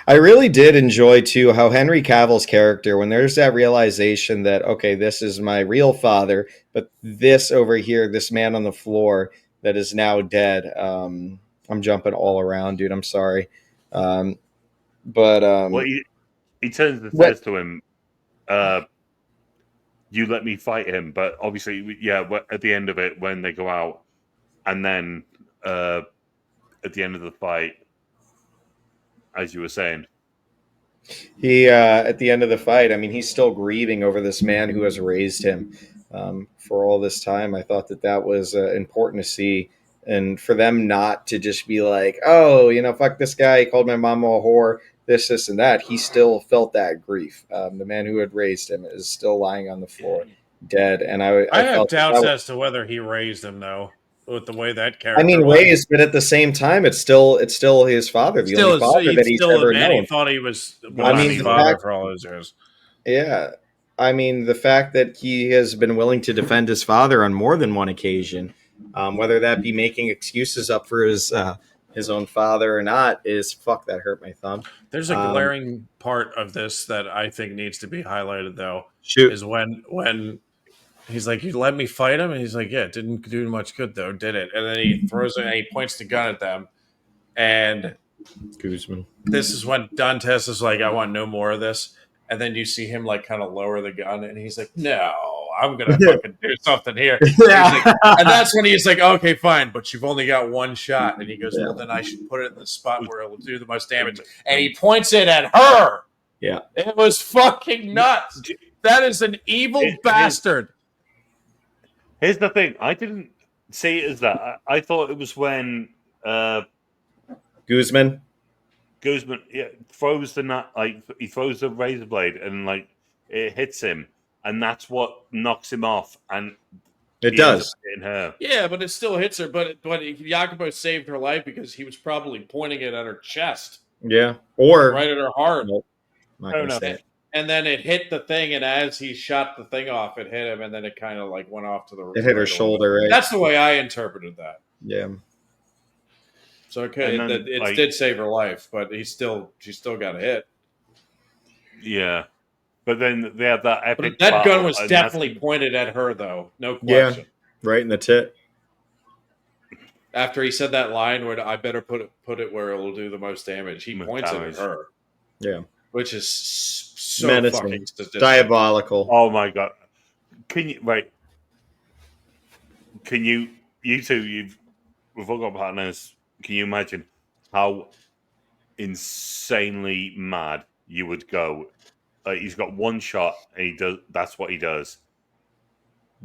I really did enjoy too how Henry Cavill's character, when there's that realization that, okay, this is my real father, but this over here, this man on the floor that is now dead. I'm jumping all around, dude. I'm sorry. But Well, he turns and says to him, "You let me fight him," but obviously, at the end of it, when they go out, and then at the end of the fight, as you were saying. he at the end of the fight, I mean, he's still grieving over this man who has raised him for all this time. I thought that was important to see, and for them not to just be like, "Oh, fuck this guy, he called my mama a whore, this and that." He still felt that grief. The man who had raised him is still lying on the floor, dead, and I have felt doubts that as to whether he raised him, though, with the way that I character. mean, was. raised, but at the same time, it's still his father, the only father that he's ever man. known. He thought he was I mean, his the father fact- for all those years. Yeah. I mean, the fact that he has been willing to defend his father on more than one occasion, whether that be making excuses up for his own father or not, is fuck, that hurt my thumb. There's a glaring part of this that I think needs to be highlighted, though. Shoot. Is when he's like, "You let me fight him," and he's like, "Yeah, it didn't do much good, though, did it?" And then he throws it and he points the gun at them, and Guzman. this is when Dantes is like, "I want no more of this." And then you see him like kind of lower the gun, and he's like, "No, I'm gonna fucking do something here." Yeah. And that's when he's like, "Okay, fine, but you've only got one shot." And he goes, "Well, then I should put it in the spot where it will do the most damage." And he points it at her. Yeah. It was fucking nuts. That is an evil bastard. Here's the thing: I didn't see it as that. I thought it was when Guzman. Guzman throws the nut, like he throws the razor blade, and like it hits him, and that's what knocks him off, and It he ends does. up hitting her. Yeah, but it still hits her. But Jacopo saved her life because he was probably pointing it at her chest, Yeah. Or right at her heart. Nope. I'm not Fair gonna enough. say it. And then it hit the thing, and as he shot the thing off, it hit him, and then it kind of like went off to the. It hit her right shoulder, right? That's the way I interpreted that. Yeah. So And then, it did save her life, but she still got a hit. Yeah, but then they have that epic. But that battle, gun was and definitely pointed at her, though, no Yeah. question. Right in the tit. After he said that line, where I better put it where it will do the most damage, he Most points damage. it at her. Yeah. Which is so Menacing. fucking sadistic. Diabolical. Oh my god! Can you two, we've all got partners. Can you imagine how insanely mad you would go? Like, he's got one shot, and he does. That's what he does.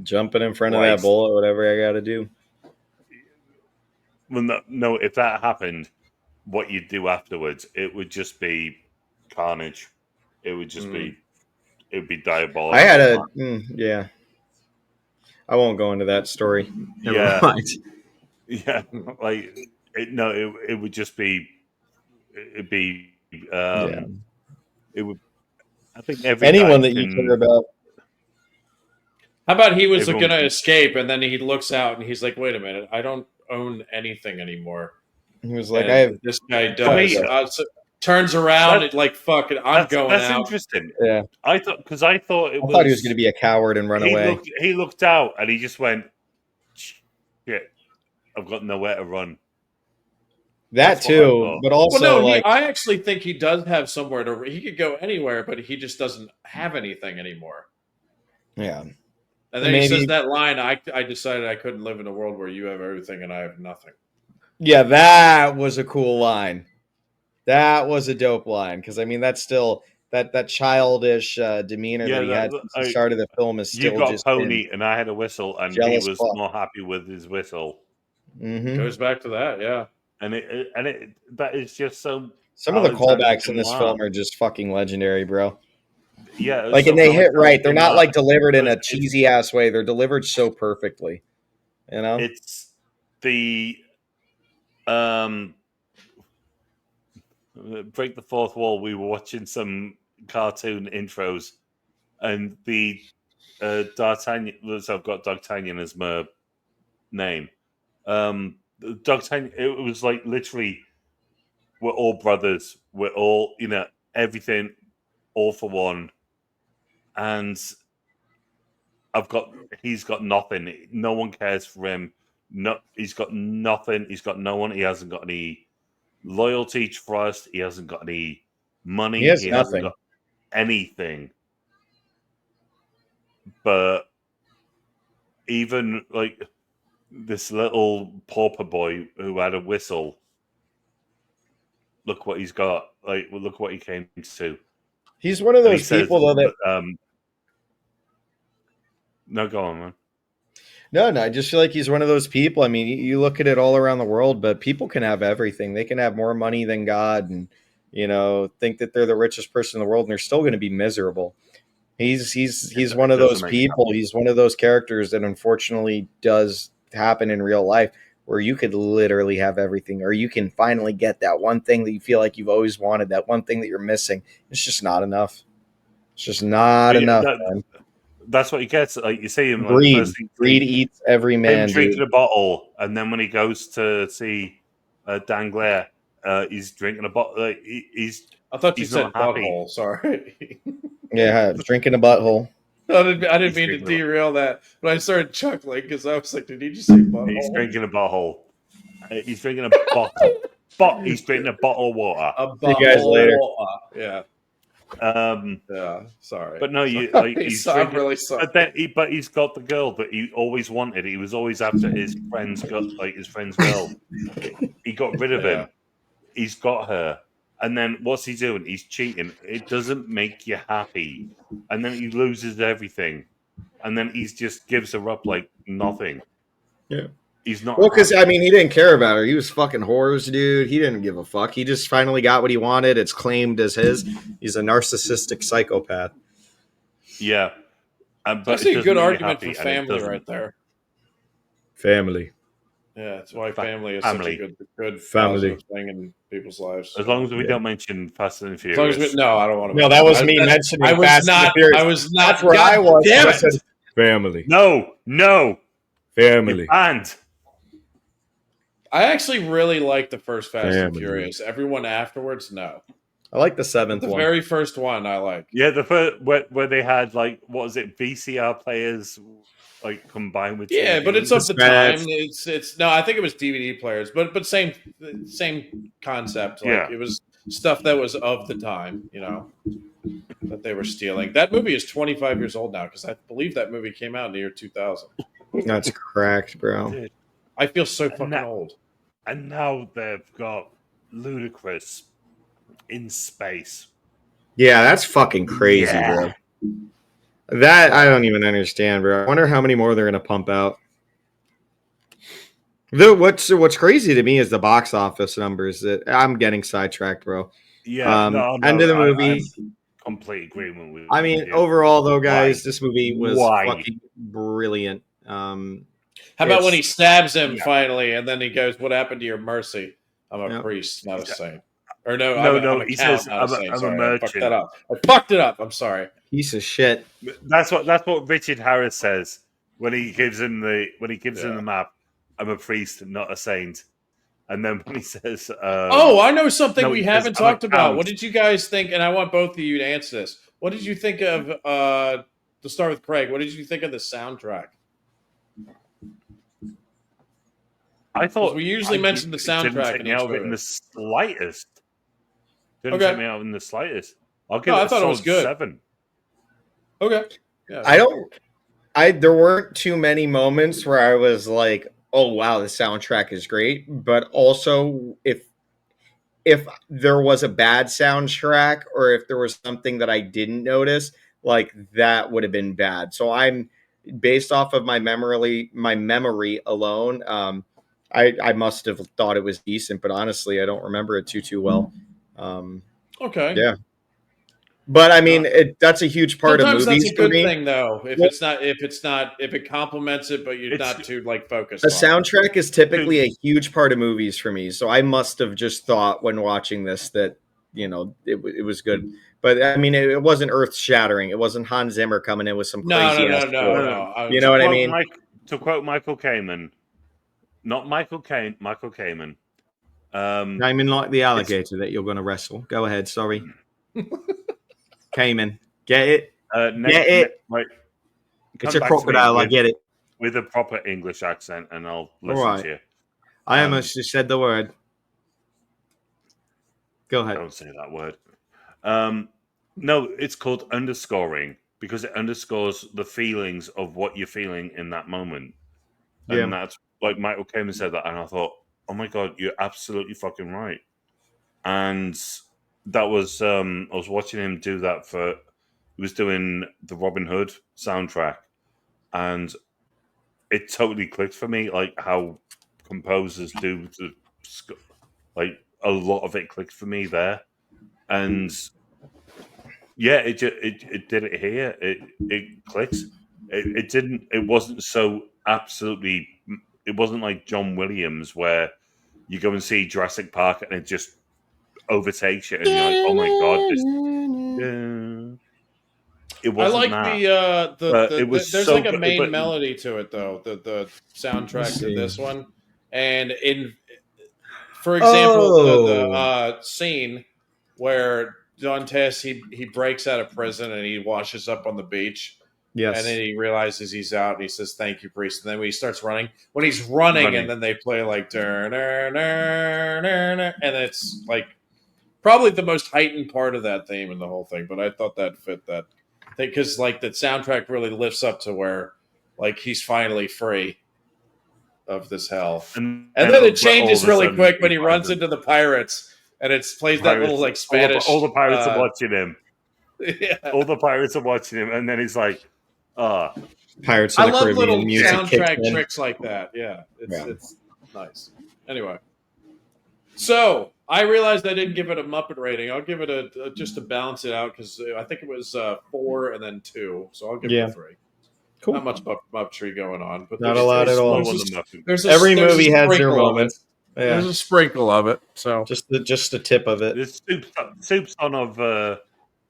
Jumping in front of Right. that bullet, whatever I got to do. Well, no, if that happened, what you'd do afterwards, it would just be carnage. It would just be, it would be diabolical. I had yeah. I won't go into that story. Never Yeah. mind. Yeah, like it would just be, it'd be, Yeah. it would. I think every Anyone guy that you can- care about. How about he was Everyone going to can- escape, and then he looks out, and he's like, "Wait a minute, I don't own anything anymore. He was like, And this guy does. me, So turns around and like, fucking, I'm going that's out. interesting. yeah. I thought it I thought he was going to be a coward and run away. He looked out and he just went, shit, I've got nowhere to run. That That's what I too, thought. but also Well, no, like, I actually think he does have somewhere to. He could go anywhere, but he just doesn't have anything anymore. yeah. And then Maybe- he says that line, I decided I couldn't live in a world where you have everything and I have nothing. Yeah, that was a cool line. That was a dope line because I mean that's still that childish demeanor that he had since the start of the film is still You got just a pony and I had a whistle, and he jealous was fuck. more happy with his whistle. Mm-hmm. Goes back to that, yeah. And that is just so. Some of the Alexandre callbacks in this Dumas. film are just fucking legendary, bro. Yeah, Like, and they hit right. They're not like delivered in a It's- cheesy ass way. They're delivered so perfectly. You know, It's the break the fourth wall. We were watching some cartoon intros, and the D'Artagnan. So I've got D'Artagnan as my name. D'Artagnan. It was like literally, we're all brothers. We're all everything, all for one, and he's got nothing. No one cares for him. No, he's got nothing. He's got no one. He hasn't got any loyalty, trust. He hasn't got any money. He has hasn't nothing. got anything. But even like this little pauper boy who had a whistle, look what he's got. Like, look what he came to. he's one of And he those says, people though that. No, go on, man. No, I just feel like he's one of those people. I mean, you look at it all around the world, but people can have everything. They can have more money than God, and think that they're the richest person in the world, and they're still going to be miserable. He's one of those people. He's one of those characters that unfortunately does happen in real life, where you could literally have everything, or you can finally get that one thing that you feel like you've always wanted, that one thing that you're missing. It's just not enough. It's just not enough. Man. That's what he gets. Like you see him, Greed. Like, Greed eats every man. Him drinking dude. a bottle, and then when he goes to see Danglars, he's drinking a bottle. Like, I thought you he's said not happy. butthole. Sorry. Yeah, drinking a butthole. I didn't mean to derail that, but I started chuckling because I was like, "Did he just say butthole?" He's drinking a bottle. He's drinking a bottle. He's drinking a bottle of water. A See you guys later. Yeah. Yeah. Sorry. But no, he's I'm drinking, really sorry. but he's got the girl that he always wanted. He was always after his friend's girl. He got rid of him. He's got her. And then what's he doing? He's cheating. It doesn't make you happy. And then he loses everything. And then he just gives her up like nothing. Yeah. He's not. Well, because I mean, he didn't care about her. He was fucking whores, dude. He didn't give a fuck. He just finally got what he wanted. It's claimed as his. He's a narcissistic psychopath. Yeah. But I see a good argument happy, for family right there. Family. Yeah, that's why family is family. such a good Family positive thing in people's lives. As long as we don't mention Fast and As Furious. long as no, I don't want to. No, that was me mentioning. I was Fast and not. Furious. I was not. That's where God I was. Damn I it! said, family. No. Family. And I actually really like the first Fast and Family. Furious. Everyone afterwards, no. I like the seventh The one. very first one, I like. yeah, the first where they had like what was it, VCR players like combined with Yeah, TV. but it's of the Dispatch. time. It's no, I think it was DVD players, but same concept. Like Yeah. it was stuff that was of the time, that they were stealing. That movie is 25 years old now because I believe that movie came out in the year 2000. That's cracked, bro. I feel so fucking now- old. And now they've got Ludacris in space. Yeah, that's fucking crazy, Yeah. bro. That I don't even understand, bro. I wonder how many more they're gonna pump out. What's crazy to me is the box office numbers. That I'm getting sidetracked, bro. Yeah, end of the movie. I'm complete agreement with. I mean, you. overall, though, guys, Why? this movie was Why? fucking brilliant. How about when he stabs him Yeah. finally, and then he goes, "What happened to your mercy? I'm a Yep. priest, not a saint." Or no, No, I'm a he count, says, not "I'm a- saint. I'm a Sorry, I fucked merchant." that up. I fucked it up. I'm sorry. piece of shit. That's what Richard Harris says when he gives him the map. I'm a priest, not a saint. And then when he says, I know something no, we he says, haven't "I'm a talked about. count." What did you guys think? And I want both of you to answer this. What did you think of to start with Craig? What did you think of the soundtrack? I thought we usually mention the it didn't soundtrack take in me each out of it in photo. the slightest. Didn't Okay. take me out in the slightest. I'll give No, it I a thought it was solid good. 7. Okay. Yeah. There weren't too many moments where I was like, oh wow, the soundtrack is great. But also if there was a bad soundtrack or if there was something that I didn't notice, like that would have been bad. So I'm based off of my memory alone. I must have thought it was decent, but honestly, I don't remember it too well. Okay. Yeah. But I mean, that's a huge part of Sometimes movies that's a for good me. thing, though. If it complements it, but you're It's- not too focused. A on it. soundtrack is typically a huge part of movies for me, so I must have just thought when watching this that it was good. But I mean, it wasn't earth shattering. It wasn't Hans Zimmer coming in with some crazy ass score. You know what I mean? To quote Michael Kamen, not Michael Caine, Michael Kamen. I mean, like the alligator that you're going to wrestle. Go ahead. Sorry, Cayman. Get it? Get it? Right, It's come a back to me crocodile. I get it. with a proper English accent, and I'll listen All right. to you. I almost just said the word. Go ahead. Don't say that word. No, it's called underscoring because it underscores the feelings of what you're feeling in that moment. Yeah. And that's like Michael Kamen said that, and I thought, oh my god, you're absolutely fucking right. And that was I was watching him do that he was doing the Robin Hood soundtrack, and it totally clicked for me, like how composers do like a lot of it clicked for me there. And yeah, it did it here. It clicks. It didn't. It wasn't so absolutely. It wasn't like John Williams where you go and see Jurassic Park and it just overtakes you, and you're like, oh my god, this. It I wasn't like that. It was there's so like a good, main but melody to it though. The soundtrack to this one, and for example, the scene where Dantes he breaks out of prison and he washes up on the beach. Yes. And then he realizes he's out and he says, "Thank you, priest." And then when he starts running, and then they play like, and it's like probably the most heightened part of that theme in the whole thing. But I thought that fit that thing because like the soundtrack really lifts up to where like he's finally free of this hell. And then it changes really quick when he runs into the pirates and it plays that little like Spanish. All the pirates are watching him. Yeah. All the pirates are watching him, and then he's like, Pirates of the love Caribbean little music soundtrack tricks like that. Yeah, it's nice. Anyway, so I realized I didn't give it a Muppet rating. I'll give it just to balance it out because I think it was 4 and then 2. So I'll give it a 3. Cool. Not much Muppetry going on, but not a lot at all. Every movie has their moments. Yeah. There's a sprinkle of it. So just the tip of it. There's soups on of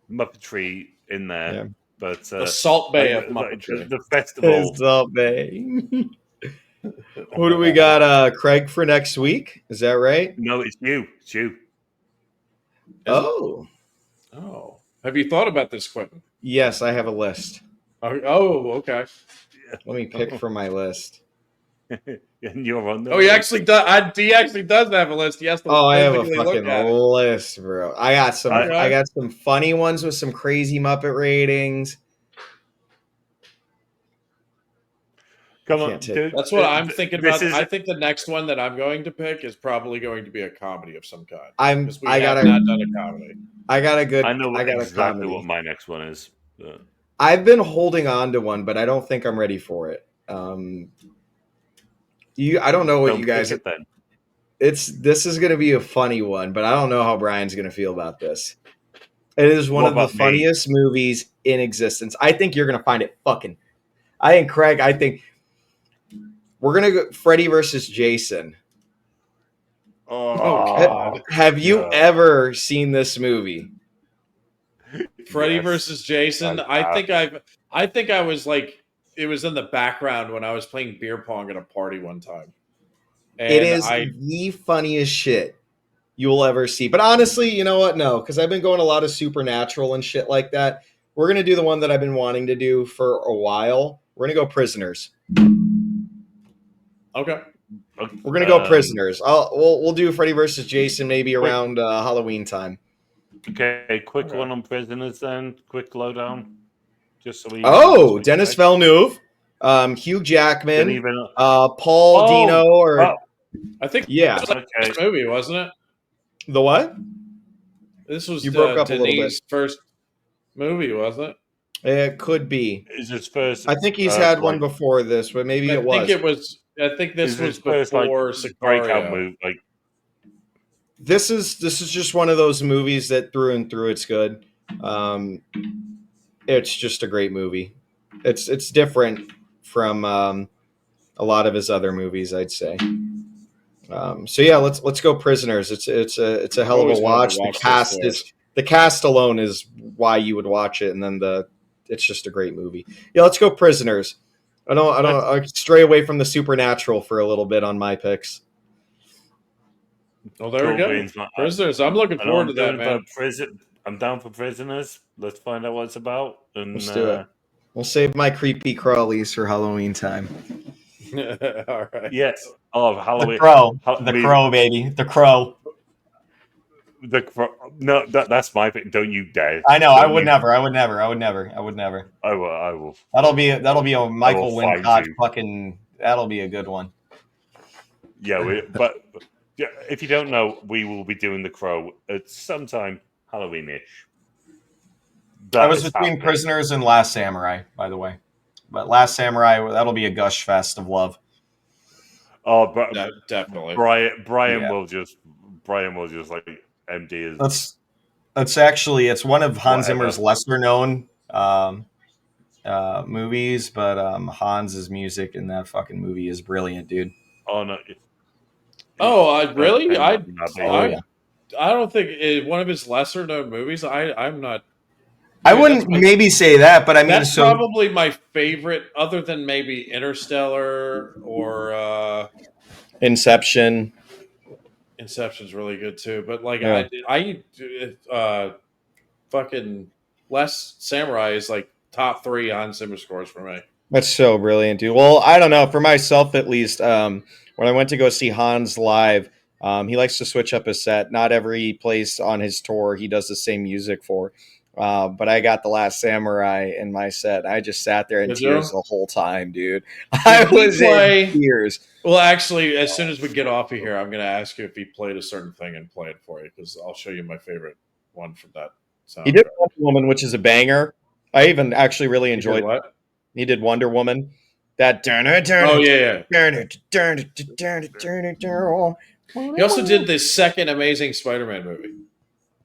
Muppetry in there. Yeah. But the Salt Bay of Muppetry. The festival. Salt Bay. Who do we got? Craig for next week? Is that right? No, it's you. It's you. Oh. Have you thought about this, Quentin? Yes, I have a list. Oh, okay. Let me pick from my list. And you're on the he actually does. He actually does have a list. Yes. I have a fucking list, bro. I got some. I got some funny ones with some crazy Muppet ratings. Come on, dude. That's what I'm thinking about. I think the next one that I'm going to pick is probably going to be a comedy of some kind. I have not done a comedy. I got a good. I know exactly a what my next one is. I've been holding on to one, but I don't think I'm ready for it. I don't know what you guys. This is going to be a funny one, but I don't know how Brian's going to feel about this. It is one of the funniest movies in existence. I think you're going to find it fucking. I think Craig. I think we're going to go Freddy versus Jason. Have you ever seen this movie? Freddy versus Jason. I think I was like, it was in the background when I was playing beer pong at a party one time. And It is the funniest shit you will ever see. But honestly, you know what? No, because I've been going a lot of supernatural and shit like that. We're gonna do the one that I've been wanting to do for a while. We're gonna go Prisoners. okay. We're gonna go Prisoners. We'll do Freddy versus Jason maybe around Halloween time. Okay, quick one on Prisoners then. Quick lowdown. Just so we. Dennis Villeneuve, Hugh Jackman, Even, Paul Dino, or I think yeah, it was like the first movie, wasn't it? the what? This was You broke up a little Denis' bit. first movie, wasn't it? It could be. Is his first? I think he's had one before this, but maybe it was. I think this was first, before breakout Sicario. move. Like This is just one of those movies that through and through it's good. It's just a great movie. It's different from a lot of his other movies, I'd say. So yeah, let's go Prisoners. It's a hell of a watch. The cast alone is why you would watch it, and then it's just a great movie. Yeah, let's go Prisoners. I stray away from the supernatural for a little bit on my picks. Well, there we go. Prisoners. I'm looking forward to that, man. I'm down for Prisoners. Let's find out what it's about. And let's do it. We'll save my creepy crawlies for Halloween time. All right. Yes. Oh, Halloween. The Crow, baby. The Crow. No, that's my thing. Don't you dare. I know. I would never. I would never. I will. That'll be a Michael Wincott fucking. That'll be a good one. Yeah, but if you don't know, we will be doing The Crow at sometime Halloween-ish. I was between Prisoners and Last Samurai, by the way. But Last Samurai, that'll be a gush fest of love. Oh, but definitely. Brian will just like MD is. It's one of Hans Zimmer's lesser known movies, but Hans's music in that fucking movie is brilliant, dude. Oh no! Really? I yeah. I don't think one of his lesser known movies. I'm not. I wouldn't maybe say that, but I mean, that's probably my favorite, other than maybe Interstellar or Inception. Inception's really good too, but like I fucking Last Samurai is like top 3 Hans Zimmer scores for me. That's so brilliant, dude. Well, I don't know, for myself at least. When I went to go see Hans live, he likes to switch up his set. Not every place on his tour he does the same music for. But I got The Last Samurai in my set. I just sat there in tears the whole time, dude. I was in tears. Well, actually, as soon as we get off of here, I'm going to ask you if he played a certain thing and play it for you, because I'll show you my favorite one from that soundtrack. He did Wonder Woman, which is a banger. I even actually really enjoyed it. He did Wonder Woman. That He also did this second Amazing Spider-Man movie.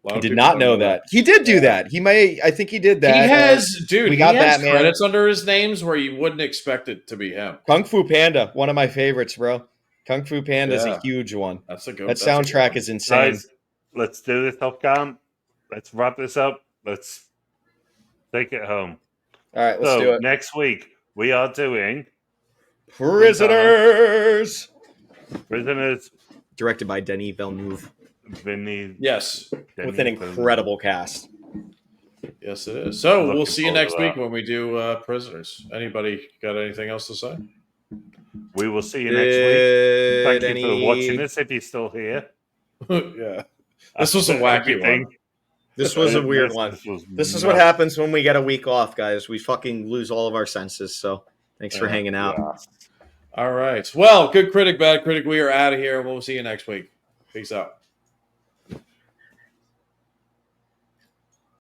I did not know that. He did do that. I think he did that. He has, dude. He has Batman. Credits under his names where you wouldn't expect it to be him. Kung Fu Panda, one of my favorites, bro. Kung Fu Panda is a huge one. That's a good. That soundtrack is insane. Guys, let's do this, Top Gun. Let's wrap this up. Let's take it home. All right, let's do it. Next week we are doing Prisoners. Directed by Denis Villeneuve. Yes. With an incredible cast. Yes, it is. So we'll see you next week when we do Prisoners. Anybody got anything else to say? We will see you next week. Thank you for watching this if you're still here. Yeah. This was a wacky one. This was a weird one. This is what happens when we get a week off, guys. We fucking lose all of our senses. So thanks for hanging out. Yeah. All right. Well, good critic, bad critic. We are out of here. We'll see you next week. Peace out.